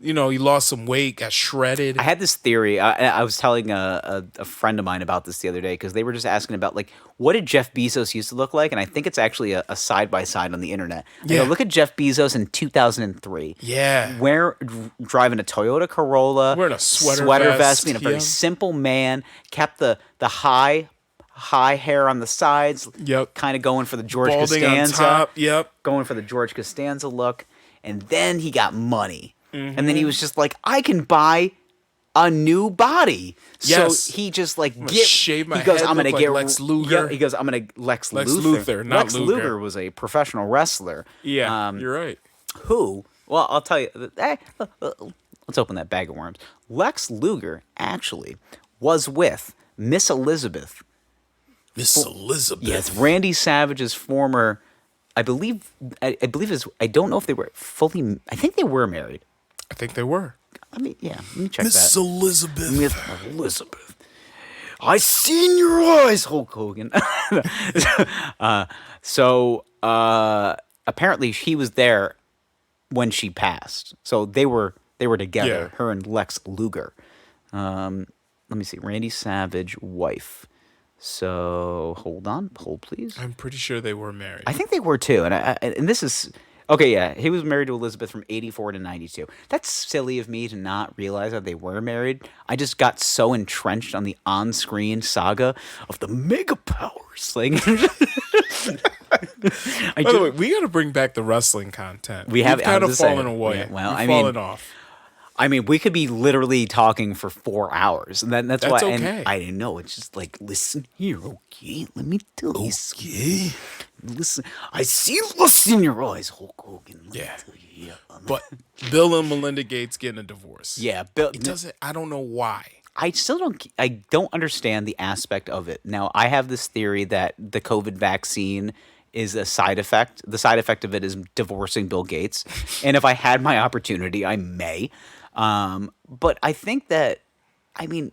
He lost some weight, got shredded. I had this theory. I was telling a friend of mine about this the other day because they were just asking about, like, what did Jeff Bezos used to look like? And I think it's actually a side-by-side on the internet. Yeah. Look at Jeff Bezos in 2003. Yeah. Driving a Toyota Corolla. Wearing a sweater vest, being a very yeah. simple man. Kept the high hair on the sides. Yep. Kind of going for the George Balding Costanza. on top. Yep. Going for the George Costanza look. And then he got money. Mm-hmm. And then he was just like, I can buy a new body. Yes. So he just like shave my he goes, head, I'm gonna look like get Lex Luger. Yeah, he goes, I'm gonna Lex Lex Luthor. Luthor, not Lex Luger. Luger was a professional wrestler. Yeah, you're right. Who? Well, I'll tell you. Let's open that bag of worms. Lex Luger actually was with Miss Elizabeth. Miss Elizabeth. Yes, Randy Savage's former. I believe is. I don't know if they were fully. I think they were married. I think they were. Let me check Miss that. Elizabeth. Miss Elizabeth. I seen your eyes, Hulk Hogan. So apparently he was there when she passed. So they were together, Yeah. her and Lex Luger. Let me see, Randy Savage wife. So hold please. I'm pretty sure they were married. I think they were too, and this is okay. Yeah, he was married to Elizabeth from 84 to 92. That's silly of me to not realize that they were married. I just got so entrenched on the on-screen saga of the mega powers. Like, By the way, we got to bring back the wrestling content. We've kind of fallen away. Yeah, well, We've fallen off. I mean, we could be literally talking for 4 hours, and that's why. okay. And I didn't know. It's just like, listen here, okay? Let me tell you something. Listen, I see lust in your eyes, Hulk Hogan. Let me tell you, yeah. But Bill and Melinda Gates getting a divorce. Yeah, Bill. It doesn't. I don't know why. I still don't. I don't understand the aspect of it. Now, I have this theory that the COVID vaccine is a side effect. The side effect of it is divorcing Bill Gates, and if I had my opportunity, I may. But I think that, I mean,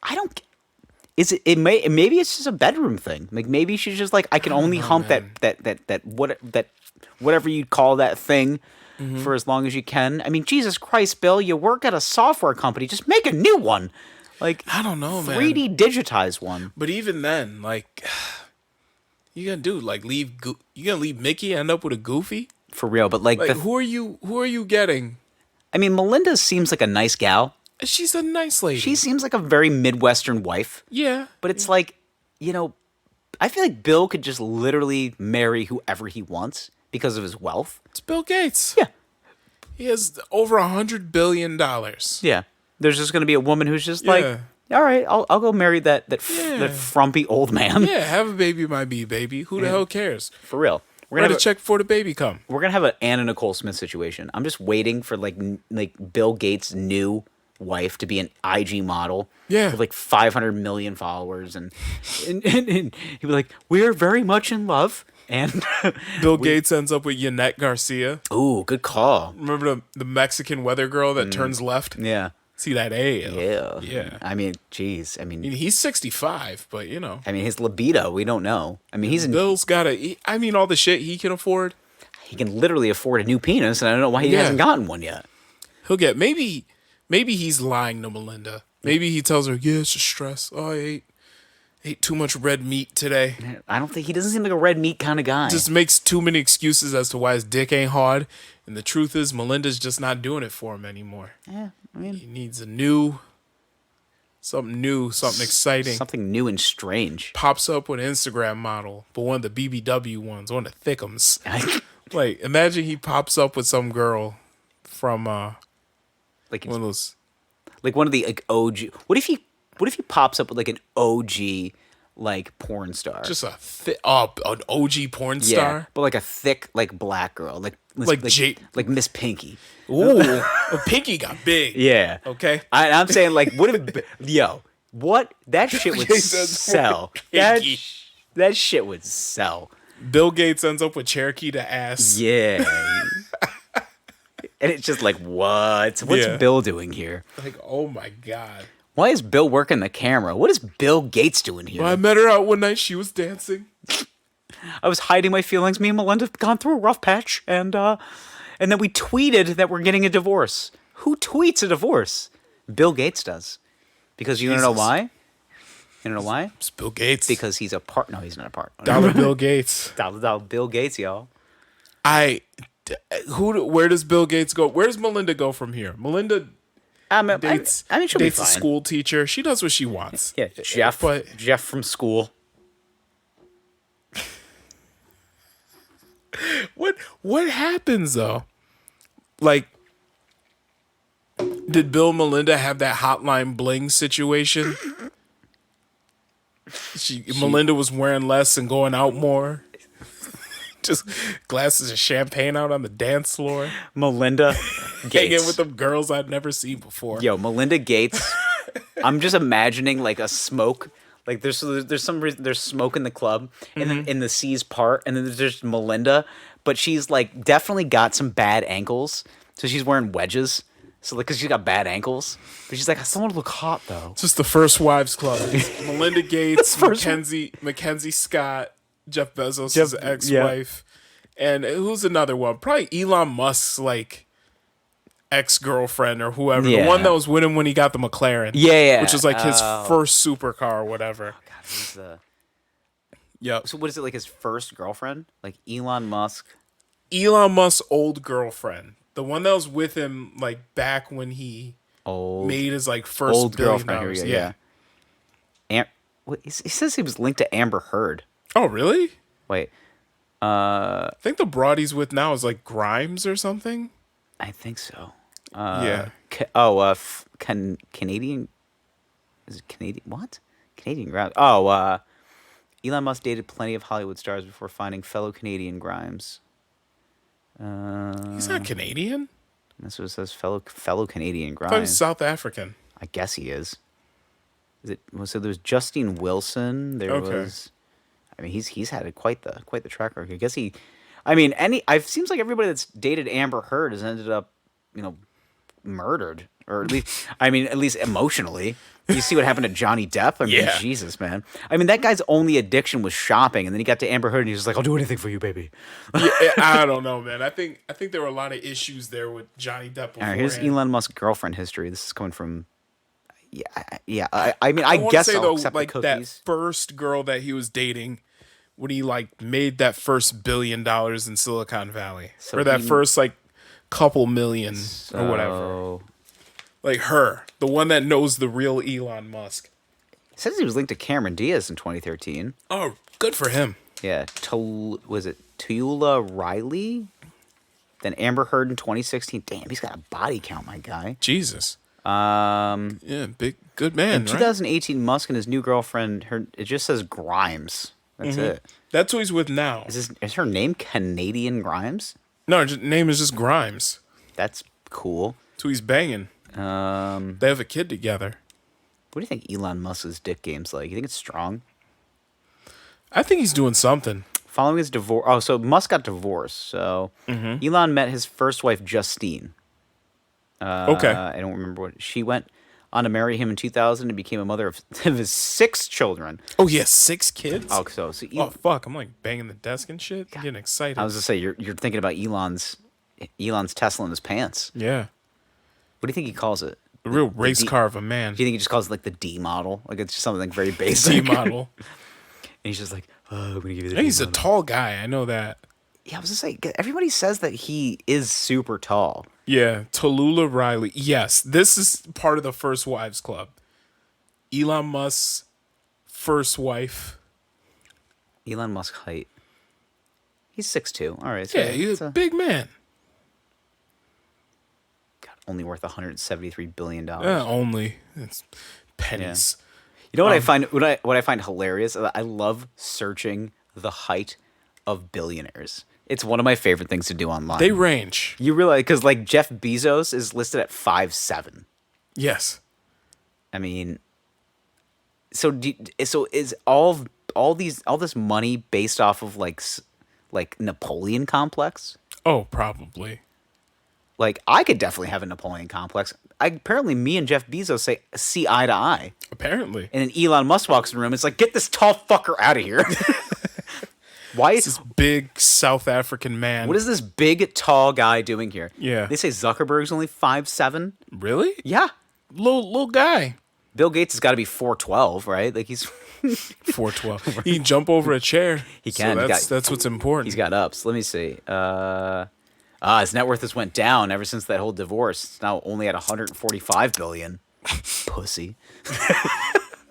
I don't. Is it? Maybe it's just a bedroom thing. Like maybe she's just like I can only hump that whatever you call that thing for as long as you can. I mean, Jesus Christ, Bill, you work at a software company. Just make a new one. Like I don't know, man. 3D digitize one. But even then, like, you gonna do like you gonna leave Mickey end up with a Goofy For real, but like who are you getting? I mean, Melinda seems like a nice gal. She's a nice lady. She seems like a very Midwestern wife. Yeah. But it's like, I feel like Bill could just literally marry whoever he wants because of his wealth. It's Bill Gates. Yeah. He has over $100 billion. Yeah. There's just going to be a woman who's just like, all right, I'll go marry that frumpy old man. Yeah, have a baby, my baby. Who the hell cares? For real. We're gonna check before the baby come. We're gonna have an Anna Nicole Smith situation. I'm just waiting for like Bill Gates' new wife to be an IG model. Yeah. With like 500 million followers, and he'd be like, "We're very much in love." And Bill Gates ends up with Yannette Garcia. Ooh, good call. Remember the Mexican weather girl that turns left? Yeah. See that A? Yeah. I mean, geez. I mean, he's 65, but I mean, his libido, we don't know. I mean, Bill's got all the shit he can afford. He can literally afford a new penis, and I don't know why he hasn't gotten one yet. He'll get maybe he's lying to Melinda. Maybe he tells her, yeah, it's just stress. Oh, I ate too much red meat today. I don't think he doesn't seem like a red meat kind of guy. Just makes too many excuses as to why his dick ain't hard. And the truth is, Melinda's just not doing it for him anymore. Yeah, I mean, he needs something exciting. Something new and strange. Pops up with an Instagram model, but one of the BBW ones, one of the thickums. Like, imagine he pops up with some girl from like one of those, like one of the like OG. What if he pops up with like an OG like porn star? Just an OG porn star, yeah, but like a thick like black girl, like Miss Pinky. Ooh, well, Pinky got big. Yeah. Okay. I'm saying like, what if that shit would sell. That shit would sell. Bill Gates ends up with Cherokee to ass. Yeah. And it's just like, what's Bill doing here? Like, oh my God. Why is Bill working the camera? What is Bill Gates doing here? Well, I met her out one night. She was dancing. I was hiding my feelings. Me and Melinda have gone through a rough patch, and then we tweeted that we're getting a divorce. Who tweets a divorce? Bill Gates does. Because you don't know why? You don't know why? It's Bill Gates. Because he's a part. No, he's not a part. Dollar Bill Gates. Dollar Bill Gates, y'all. Where does Bill Gates go? Where does Melinda go from here? Melinda dates she'll be a fine. school teacher. She does what she wants. Yeah, Jeff from school. What happens though? Like, did Bill and Melinda have that hotline bling situation? Melinda was wearing less and going out more. Just glasses of champagne out on the dance floor. Melinda Gates. Hanging with them girls I'd never seen before. Yo, Melinda Gates. I'm just imagining like a smoke. Like there's some reason there's smoke in the club and then in the C's part, and then there's just Melinda, but she's like definitely got some bad ankles, so she's wearing wedges. So like, cause she's got bad ankles, but she's like, I still want to look hot though. It's just the First Wives Club. Melinda Gates, Mackenzie Scott, Jeff Bezos' ex-wife, and who's another one? Probably Elon Musk's like ex-girlfriend or whoever. The one that was with him when he got the McLaren. Yeah. Which was like his first supercar or whatever. God, He's the. Yep. So what is it, like his first girlfriend? Like Elon Musk? Elon Musk's old girlfriend, the one that was with him like back when he made his like first old girlfriend. Here we $1 go. billion. Yeah. He says he was linked to Amber Heard. Oh, really? Wait. I think the broad he's with now is like Grimes or something. I think so. Yeah. Canadian. Is it Canadian? What? Canadian Grimes. Oh, Elon Musk dated plenty of Hollywood stars before finding fellow Canadian Grimes. He's not Canadian. That's what it says. Fellow Canadian I thought he was Grimes. South African. I guess he is. Is it? Well, so there's Justine Wilson. There was. I mean, he's had quite the track record. I guess he. I mean, seems like everybody that's dated Amber Heard has ended up, murdered, or at least emotionally. You see what happened to Johnny Depp? I mean, Jesus, man. I mean, that guy's only addiction was shopping, and then he got to Amber Heard, and he was like, "I'll do anything for you, baby." Yeah, I don't know, man. I think there were a lot of issues there with Johnny Depp. All right, here's Elon Musk's girlfriend history. This is coming from. Yeah. I mean, I guess say, I'll though, accept like the that cookies. first girl that he was dating when he like made that first $1 billion in Silicon Valley, So or that he- first like couple million or whatever. Oh. Like her, the one that knows the real Elon Musk. Says he was linked to Cameron Diaz in 2013. Oh, good for him. Yeah, was it Tula Riley? Then Amber Heard in 2016. Damn, he's got a body count, my guy. Jesus. Um, Yeah, good man. in Right? 2018, Musk and his new girlfriend. It just says Grimes. That's it. That's who he's with now. Is her name Canadian Grimes? No, her name is just Grimes. That's cool. That's who he's banging. They have a kid together. What do you think Elon Musk's dick game's like? You think it's strong? I think he's doing something. Following his divorce. Oh, so Musk got divorced. So Elon met his first wife, Justine. Okay. I don't remember what. She went on to marry him in 2000 and became a mother of his 6 children. Oh, he has 6 kids? Oh, so Oh, fuck. I'm like banging the desk and shit. I'm getting excited. I was gonna say you're thinking about Elon's Tesla in his pants. Yeah. What do you think he calls it? A real race D- car of a man. Do you think he just calls it like the D model? Like it's just something like very basic. D model. And he's just like, oh, I'm gonna give you the. And he's D a model. tall guy. I know that. Yeah, I was gonna say everybody says that he is super tall. Yeah. Tallulah Riley. Yes. This is part of the First Wives Club. Elon Musk's first wife. Elon Musk height. He's 6'2". All right. So Yeah, he's a big man. God, only worth $173 billion. Only. It's pennies. You know what I find what I find hilarious? I love searching the height of billionaires. It's one of my favorite things to do online. They range. You realize because like Jeff Bezos is listed at 5'7". Yes. I mean, so is all this money based off of like Napoleon complex? Oh, probably. Like I could definitely have a Napoleon complex. Apparently, me and Jeff Bezos see eye to eye. Apparently. And then Elon Musk walks in the room. It's like, get this tall fucker out of here. Why It's this big South African man. What is this big tall guy doing here? Yeah. They say Zuckerberg's only 5'7". Really? Yeah. Little guy. Bill Gates has got to be 4'12", right? Like he's 412. He can jump over a chair. He can. So that's what's important. he's got ups. Let me see. His net worth has went down ever since that whole divorce. It's now only at 145 billion. Pussy.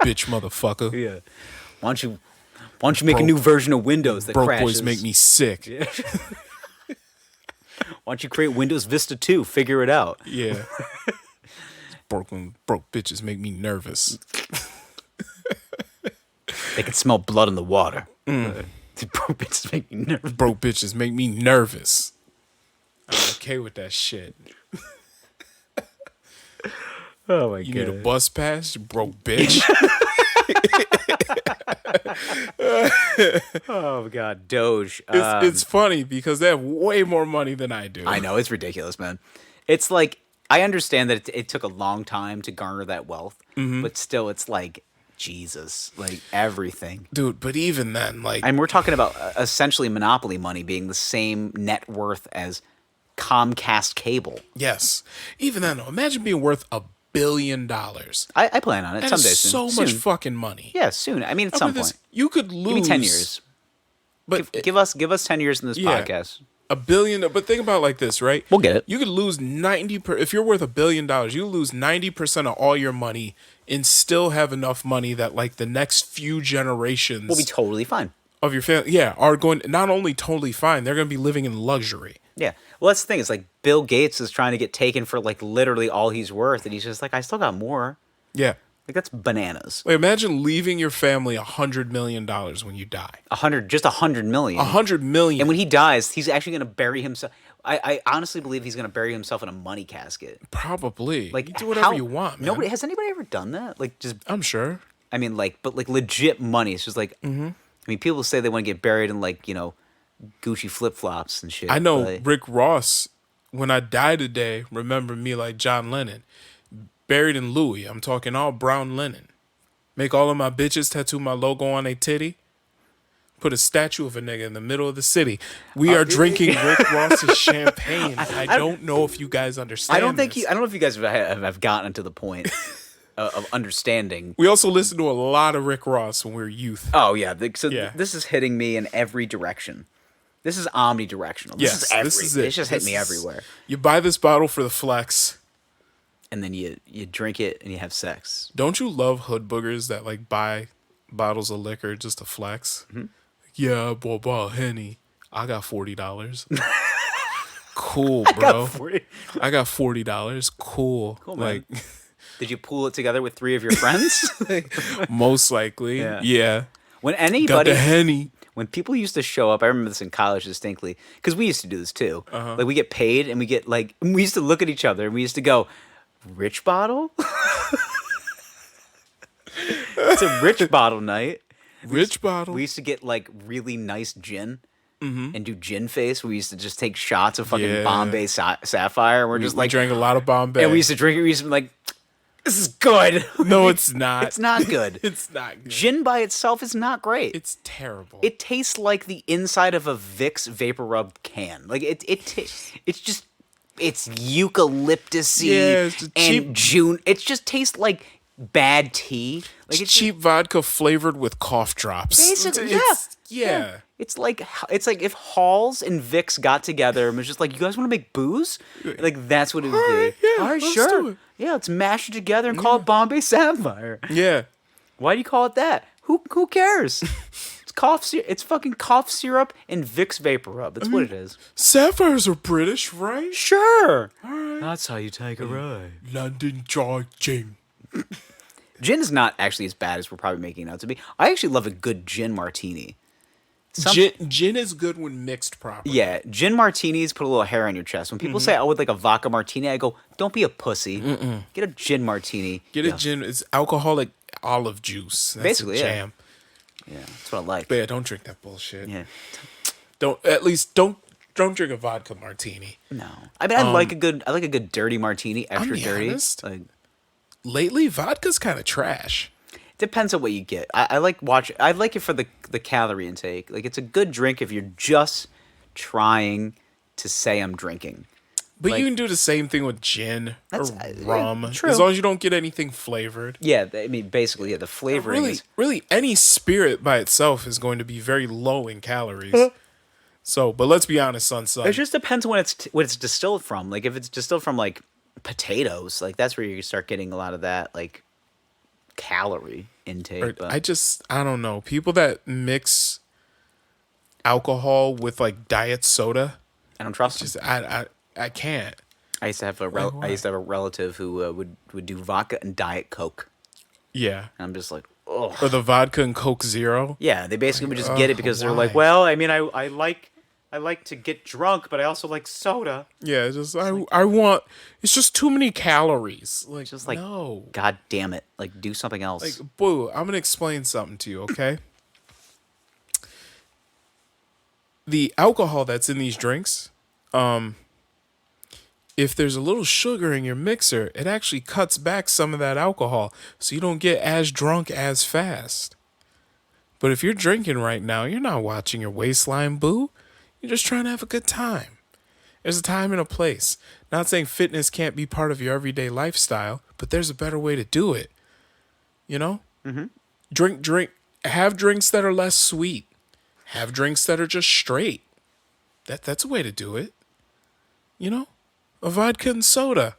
Bitch motherfucker. Yeah. Why don't you make a new version of Windows that Broke crashes? boys make me sick. Yeah. Why don't you create Windows Vista 2? Figure it out. Broke bitches make me nervous. They can smell blood in the water. Broke bitches make me nervous. Broke bitches make me nervous. I'm okay with that shit. Oh my You need a bus pass, you broke bitch. Oh god, Doge. It's funny because they have way more money than I do. I know, it's ridiculous, man. It's like I understand that it took a long time to garner that wealth, but still, it's like Jesus, like everything. Dude, but even then, like, And we're talking about essentially monopoly money being the same net worth as Comcast cable. yes. Even then, imagine being worth $1 billion. I plan on it That someday is soon. so much Soon. fucking money. Yeah, soon. I mean, at How some about this? point. You could lose. Give me 10 years. But Give us 10 years in this podcast. $1 billion. But think about it like this, right? We'll get it. You could lose if you're worth $1 billion, you lose 90% of all your money and still have enough money that like the next few generations We'll be totally fine. of your family, are going not only totally fine, they're going to be living in luxury. Yeah. Well, that's the thing. It's like Bill Gates is trying to get taken for like literally all he's worth, and he's just like, I still got more. Yeah. Like that's bananas. Like, imagine leaving your family $100 million when you die. Just 100 million. $100 million. And when he dies, he's actually going to bury himself. I honestly believe he's going to bury himself in a money casket. Probably. Like You do whatever you want, man. Has anybody ever done that? Like just, I'm sure. I mean, like, but like legit money. It's just like, I mean, people say they want to get buried in like, Gucci flip flops and shit. I know but- Rick Ross, when I die today, remember me like John Lennon. Buried in Louis. I'm talking all brown linen. Make all of my bitches tattoo my logo on a titty. Put a statue of a nigga in the middle of the city. We are drinking Rick Ross's champagne. I don't know if you guys understand. I don't this. know if you guys have gotten to the point of understanding. We also listened to a lot of Rick Ross when we were youth. Oh yeah, Yeah. This is hitting me in every direction. This is omnidirectional. Yes, this is it. It's just hit me everywhere. You buy this bottle for the flex. And then you drink it and you have sex. Don't you love hood boogers that like buy bottles of liquor just to flex? Mm-hmm. Yeah, I bought a Henny. I got $40. Cool, bro. I got $40. Cool. Cool, man. Like, did you pool it together with 3 of your friends? most likely, yeah. When Got anybody, the Henny. when people used to show up, I remember this in college distinctly because we used to do this too. Like we get paid and we used to look at each other and we used to go, "Rich bottle." It's a rich bottle night. Rich bottle. We used to get like really nice gin and do gin face. We used to just take shots of fucking Bombay Sapphire. And we're just we like, drank a lot of Bombay. and we used to drink it. We used to be like, this is good. No, it's not. It's not good. It's not good. Gin by itself is not great. It's terrible. It tastes like the inside of a Vicks Vapor Rub can. Like it's just it's eucalyptusy it's and cheap. June. It just tastes like bad tea. Like it's cheap vodka flavored with cough drops. Basically, yeah. It's like if Halls and Vicks got together and was just like, you guys want to make booze? Like that's what it would right, be. yeah, All right, let's sure. do it. Yeah, let's mash it together and call it Bombay Sapphire. Yeah. Why do you call it that? Who cares? It's cough syrup. It's fucking cough syrup and Vicks Vapor Rub. That's what it is. Sapphires are British, right? Sure. All right. That's how you take a ride. London Dry Gin. Gin is not actually as bad as we're probably making it out to be. I actually love a good gin martini. Gin is good when mixed properly. Yeah, gin martinis put a little hair on your chest. When people say, "I would like a vodka martini," I go, "Don't be a pussy. Get a gin martini. Get a gin. It's alcoholic olive juice. That's Basically, a yeah. jam. Yeah, that's what I like." But yeah, don't drink that bullshit. Yeah. Don't drink a vodka martini. No, I mean I like a good dirty martini, extra be dirty. honest. Like, Lately, vodka's kind of trash. depends on what you get. I like it for the calorie intake. Like it's a good drink if you're just trying to say I'm drinking. But Like- you can do the same thing with gin or That's- rum, yeah, true. as long as you don't get anything flavored. Yeah, I mean basically, yeah, the flavoring is. Really, any spirit by itself is going to be very low in calories. So, but let's be honest, son. It just depends on what it's distilled from. Like if it's distilled from like potatoes, like that's where you start getting a lot of that like calorie intake. Or But I don't know. People that mix alcohol with like diet soda, I don't trust them. just I can't. I used to have a relative who would do vodka and Diet Coke, Yeah. and I'm just like, oh. Or the vodka and Coke Zero. Yeah, they basically would just get it because they're like, why? well, I mean, I like to get drunk, but I also like soda. Yeah, it's just I want. It's just too many calories. Like, Just like, no. God damn it, like do something else. Like, boo. I'm gonna explain something to you, okay? The alcohol that's in these drinks, if there's a little sugar in your mixer, it actually cuts back some of that alcohol, so you don't get as drunk as fast. But if you're drinking right now, you're not watching your waistline, boo. You're just trying to have a good time. There's a time and a place. Not saying fitness can't be part of your everyday lifestyle, but there's a better way to do it. You know? Mm-hmm. Drink. Have drinks that are less sweet. Have drinks that are just straight. That's a way to do it. You know? A vodka and soda.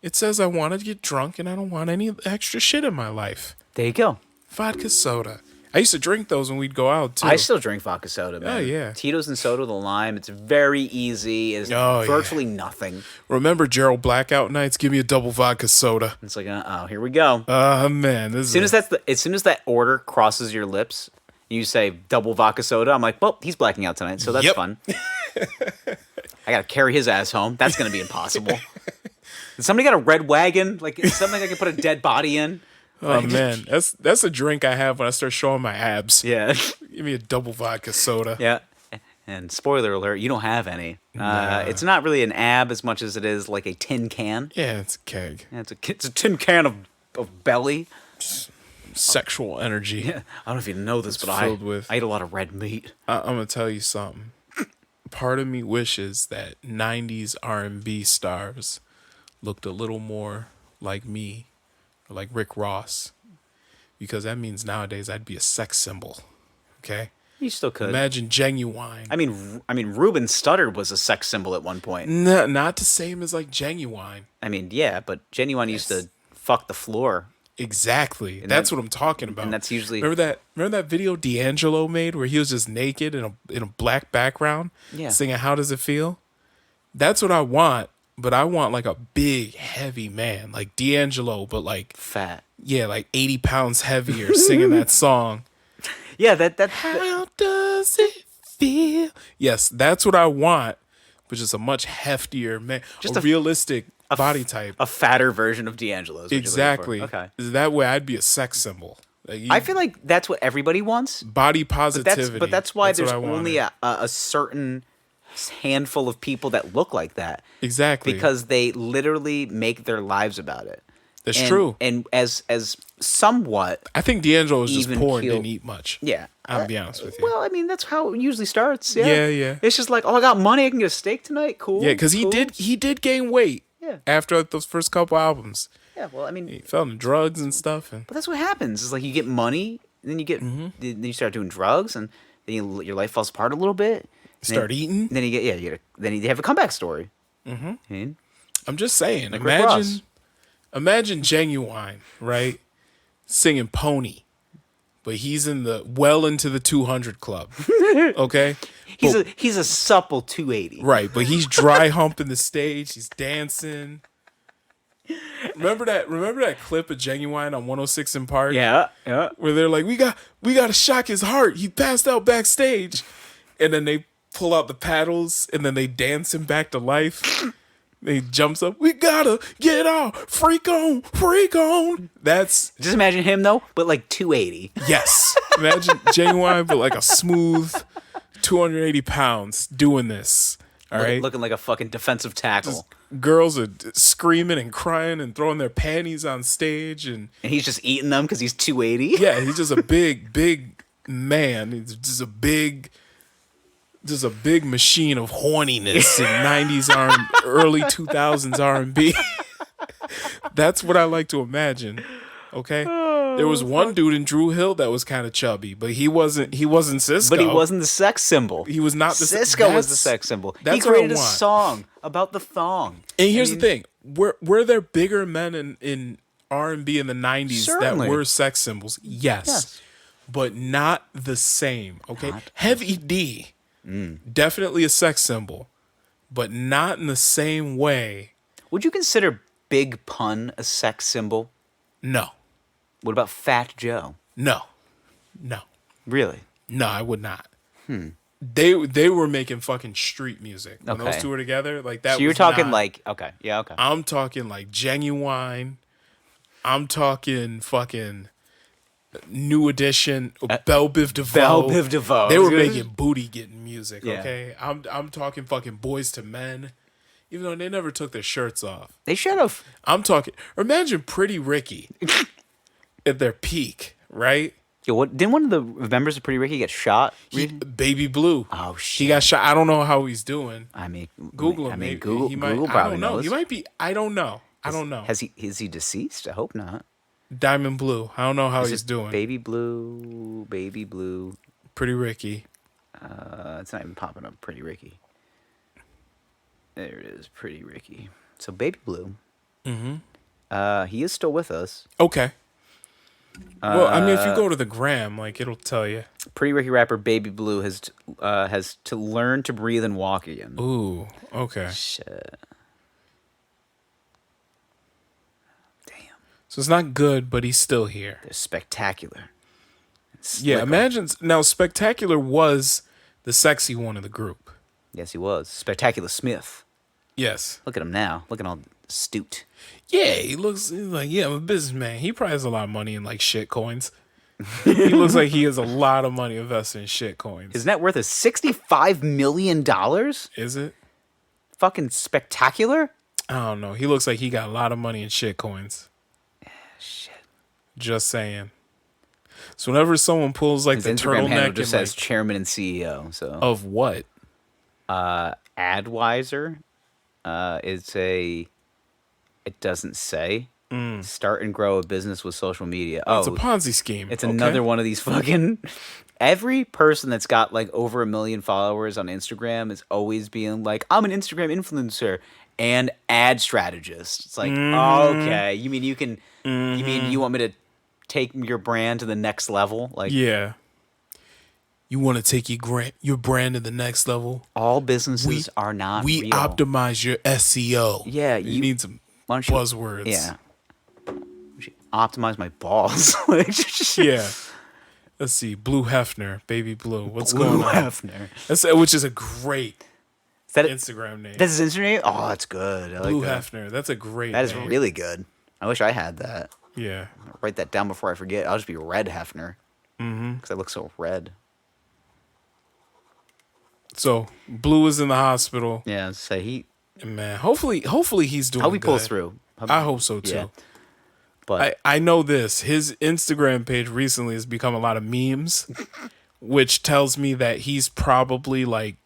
It says I want to get drunk and I don't want any extra shit in my life. There you go. Vodka soda. I used to drink those when we'd go out, too. I still drink vodka soda, man. Oh, yeah. Tito's and soda with a lime. It's very easy. It's virtually nothing. Remember Gerald Blackout nights? Give me a double vodka soda. It's like, here we go. Man. As soon as that order crosses your lips, you say double vodka soda. I'm like, well, he's blacking out tonight, so that's fun. I got to carry his ass home. That's going to be impossible. Somebody got a red wagon? Like, something I can put a dead body in? Oh man, that's a drink I have when I start showing my abs. Yeah. Give me a double vodka soda. Yeah. And spoiler alert, you don't have any. It's not really an ab as much as it is like a tin can. Yeah, it's a keg. Yeah, it's a tin can of belly. Sexual energy. Yeah. I don't know if you know this, but I ate a lot of red meat. I'm gonna tell you something. Part of me wishes that 90s R&B stars looked a little more like me. Or like Rick Ross, because that means nowadays I'd be a sex symbol. Okay, you still could imagine Genuine. I mean, Ruben Studdard was a sex symbol at one point. No, not the same as like Genuine. I mean, yeah, but Genuine used to fuck the floor. Exactly, that's what I'm talking about. And that's usually remember that video D'Angelo made where he was just naked in a black background, singing "How Does It Feel." That's what I want. But I want like a big, heavy man, like D'Angelo, but like fat. Yeah, like 80 pounds heavier, singing that song. Yeah, that. How does it feel? Yes, that's what I want, but just a much heftier man, just a realistic body type, a fatter version of D'Angelo's. Exactly. Okay. That way, I'd be a sex symbol. Like I feel like that's what everybody wants. Body positivity. But that's why there's only a certain handful of people that look like that. Exactly. Because they literally make their lives about it. That's true. And as somewhat, I think D'Angelo was just poor and didn't eat much. Yeah. I'll be honest with you. Well, I mean, that's how it usually starts. Yeah. Yeah. It's just like, oh, I got money. I can get a steak tonight. Cool. Yeah, because he did gain weight. Yeah. After like, those first couple albums. Yeah. Well, I mean, he fell into drugs and stuff. But that's what happens. It's like you get money, and then you get, then you start doing drugs, and then your life falls apart a little bit. Start eating. Then then you have a comeback story. Mm-hmm. I'm just saying. Like imagine Genuine, right? Singing Pony, but he's into the 200 club. Okay, he's a supple 280. Right, but he's dry humping the stage. He's dancing. Remember that clip of Genuine on 106 in Park? Yeah. Where they're like, we got to shock his heart. He passed out backstage, and then they pull out the paddles, and then they dance him back to life. He jumps up. We gotta get out. Freak on. That's just imagine him though, but like 280. Yes. Imagine Genuine, but like a smooth 280 pounds doing this. All right, looking like a fucking defensive tackle. Just girls are screaming and crying and throwing their panties on stage, and he's just eating them because he's 280. Yeah, he's just a big man. He's just a big machine of horniness in 90s early 2000s R&B. That's what I like to imagine. Okay, there was one dude in Drew Hill that was kind of chubby, but he wasn't Cisco. But he wasn't the sex symbol. He was not the Cisco was the sex symbol. He created a song about the thong. And here's the thing: were there bigger men in R&B in the 90s Certainly. that were sex symbols? Yes, but not the same. Okay, Heavy D. Definitely a sex symbol, but not in the same way. Would you consider Big Pun a sex symbol? No. What about Fat Joe? No. Really? No, I would not. They were making fucking street music when those two were together. Like that. So you're talking like okay. I'm talking like Genuine. I'm talking fucking New Edition, Belle Biv DeVoe. They were making booty getting music, okay? I'm talking fucking Boyz II Men, even though they never took their shirts off. They should have. I'm talking, imagine Pretty Ricky at their peak, right? Yo, what didn't one of the members of Pretty Ricky get shot? Baby Blue. Oh shit! He got shot. I don't know how he's doing. I mean, Google him. I mean, Maybe. Google, He might, Google I probably don't know. knows. He might be. I don't know. I don't know. Is he deceased? I hope not. Diamond Blue. I don't know how he's doing. Baby Blue. Pretty Ricky. It's not even popping up. Pretty Ricky. There it is. Pretty Ricky. So Baby Blue. Mm-hmm. He is still with us. Okay. Well, I mean, if you go to the gram, like it'll tell you. Pretty Ricky rapper Baby Blue has to learn to breathe and walk again. Ooh. Okay. Shit. Damn. So it's not good, but he's still here. They're spectacular. Yeah. Imagine now. Spectacular was the sexy one of the group. Yes, he was. Spectacular Smith. Yes. Look at him now. Looking all astute. Yeah, he's like, yeah, I'm a businessman. He probably has a lot of money in like shit coins. He looks like he has a lot of money invested in shit coins. His net worth is $65 million? Is it? Fucking spectacular? I don't know. He looks like he got a lot of money in shit coins. Shit. Just saying. So whenever someone pulls like His the Instagram handle turtleneck just and says chairman and CEO. So of what? Adwiser it doesn't say. Start and grow a business with social media. It's a Ponzi scheme. It's okay? another one of these fucking... Every person that's got like over 1 million followers on Instagram is always being like, I'm an Instagram influencer and ad strategist. It's like, okay, you mean you can... You mean you want me to take your brand to the next level? Like, yeah. You want to take your brand to the next level? all businesses are not We real. optimize your SEO. Yeah, you need some why don't you- buzzwords. Yeah. Optimize my balls. Yeah. Let's see. Blue Hefner, Baby Blue. What's Blue going on? Hefner. Which is a great Is that Instagram name. That's his Instagram name? Oh, that's good. I Blue like that. Hefner. That's a great That is name. really good. I wish I had that. Yeah. I'll write that down before I forget. I'll just be Red Hefner. Because I look so red. So Blue is in the hospital. Yeah, so Man, hopefully he's doing how he good. pulls through. I hope so too. Yeah. But I know this. His Instagram page recently has become a lot of memes, which tells me that he's probably like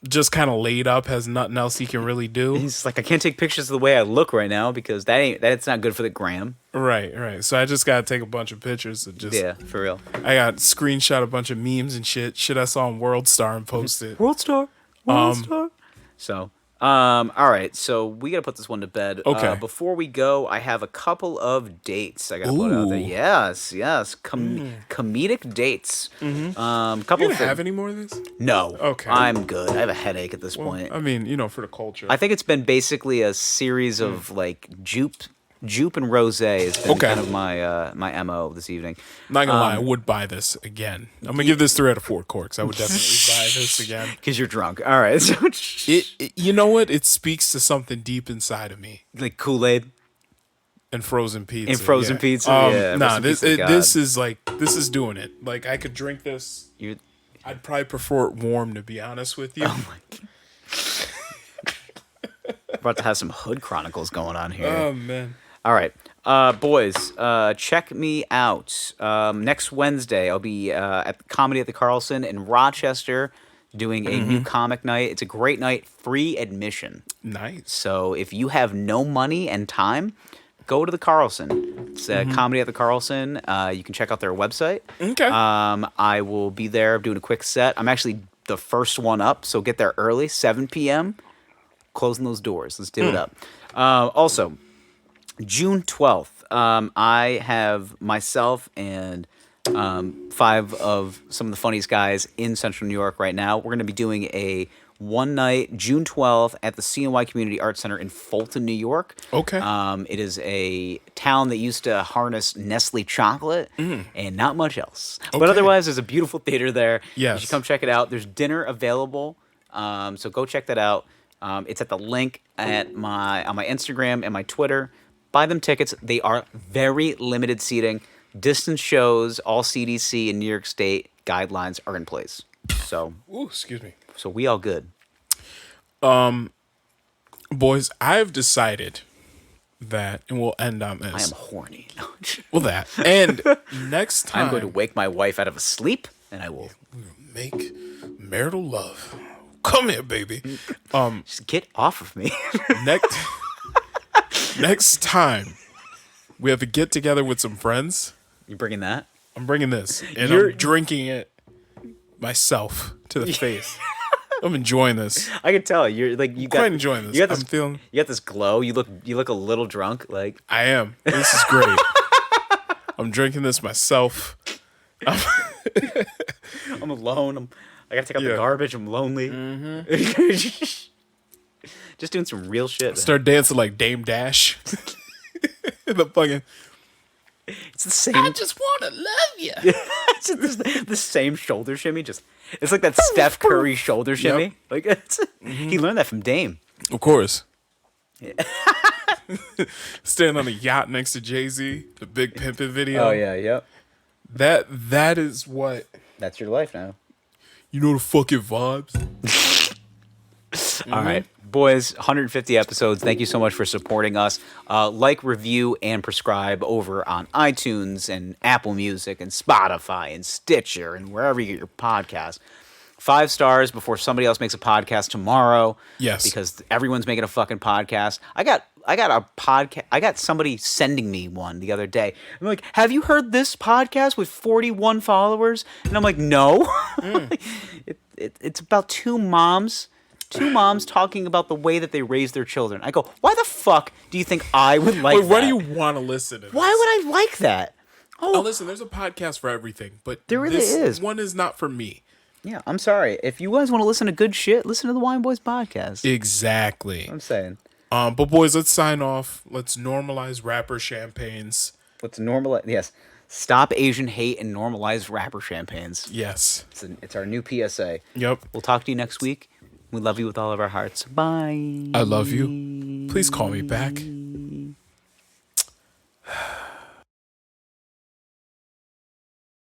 just kind of laid up, has nothing else he can really do. he's like, I can't take pictures of the way I look right now because that's not good for the gram. Right. So I just gotta take a bunch of pictures of just Yeah, for real. I got screenshot a bunch of memes and shit I saw on World Star and posted. World Star. So, all right. So we gotta put this one to bed. Okay. Before we go, I have a couple of dates I gotta put out there. Ooh. Yes. Comedic dates. You Couple gonna of things. have any more of this? No. Okay. I'm good. I have a headache at this point. I mean, for the culture. I think it's been basically a series of like jupe and ROZAY has been Okay. kind of my MO this evening. Not gonna lie, I would buy this again. I'm gonna give this 3 out of 4 corks. I would definitely buy this again. Because you're drunk. All right. So You know what? It speaks to something deep inside of me. like Kool-Aid. And frozen pizza. And frozen pizza, yeah. Nah, Rest in peace to God. this is doing it. Like I could drink this. You I'd probably prefer it warm, to be honest with you. Oh my God. About to have some Hood Chronicles going on here. Oh man. All right. Boys, check me out. Next Wednesday, I'll be at Comedy at the Carlson in Rochester doing a new comic night. It's a great night, free admission. Nice. So if you have no money and time, go to the Carlson. It's Comedy at the Carlson. You can check out their website. Okay. I will be there doing a quick set. I'm actually the first one up, so get there early, 7 p.m. Closing those doors. Let's do it up. Also, June 12th, I have myself and 5 of some of the funniest guys in Central New York right now. We're going to be doing a one night, June 12th, at the CNY Community Arts Center in Fulton, New York. Okay. It is a town that used to harness Nestle chocolate and not much else. But Okay. otherwise, there's a beautiful theater there. Yes. You should come check it out. There's dinner available, so go check that out. It's at the link on my Instagram and my Twitter. Buy them tickets. They are very limited seating. Distance shows, all CDC and New York State guidelines are in place. So Ooh, excuse me. So we all good. Boys, I've decided that, and we'll end on this. I am horny. Well, that. And next time, I'm going to wake my wife out of a sleep, and I will make marital love. Come here, baby. just get off of me. Next time, we have a get together with some friends. You bringing that? I'm bringing this, and I'm drinking it myself to the face. I'm enjoying this. I can tell you're like you got. Quite enjoying this. You got this, I'm feeling. You got this glow. You look a little drunk. Like I am. This is great. I'm drinking this myself. I'm alone. I gotta take out the garbage. I'm lonely. Just doing some real shit. Start dancing like Dame Dash. The fucking. It's the same. I just want to love you. It's just the same shoulder shimmy. It's like that Steph Curry shoulder shimmy. Like he learned that from Dame. Of course. Standing on a yacht next to Jay-Z, the Big Pimpin' video. Oh yeah, yep. That is what. That's your life now. You know the fucking vibes. All right, boys, 150 episodes. Thank you so much for supporting us. Like, review, and prescribe over on iTunes and Apple Music and Spotify and Stitcher and wherever you get your podcast. 5 stars before somebody else makes a podcast tomorrow. Yes. Because everyone's making a fucking podcast. I got a podcast. I got somebody sending me one the other day. I'm like, have you heard this podcast with 41 followers? And I'm like, no. It's about two moms talking about the way that they raise their children. I go, why the fuck do you think I would like that? Why do you want to listen to this? Why would I like that? Oh, listen, there's a podcast for everything, but there really this one is not for me. Yeah, I'm sorry. If you guys want to listen to good shit, listen to the Wine Boys podcast. Exactly. I'm saying. But boys, let's sign off. Let's normalize rapper champagnes. Let's normalize. Yes. Stop Asian hate and normalize rapper champagnes. Yes. It's our new PSA. Yep. We'll talk to you next week. We love you with all of our hearts. Bye. I love you. Please call me back.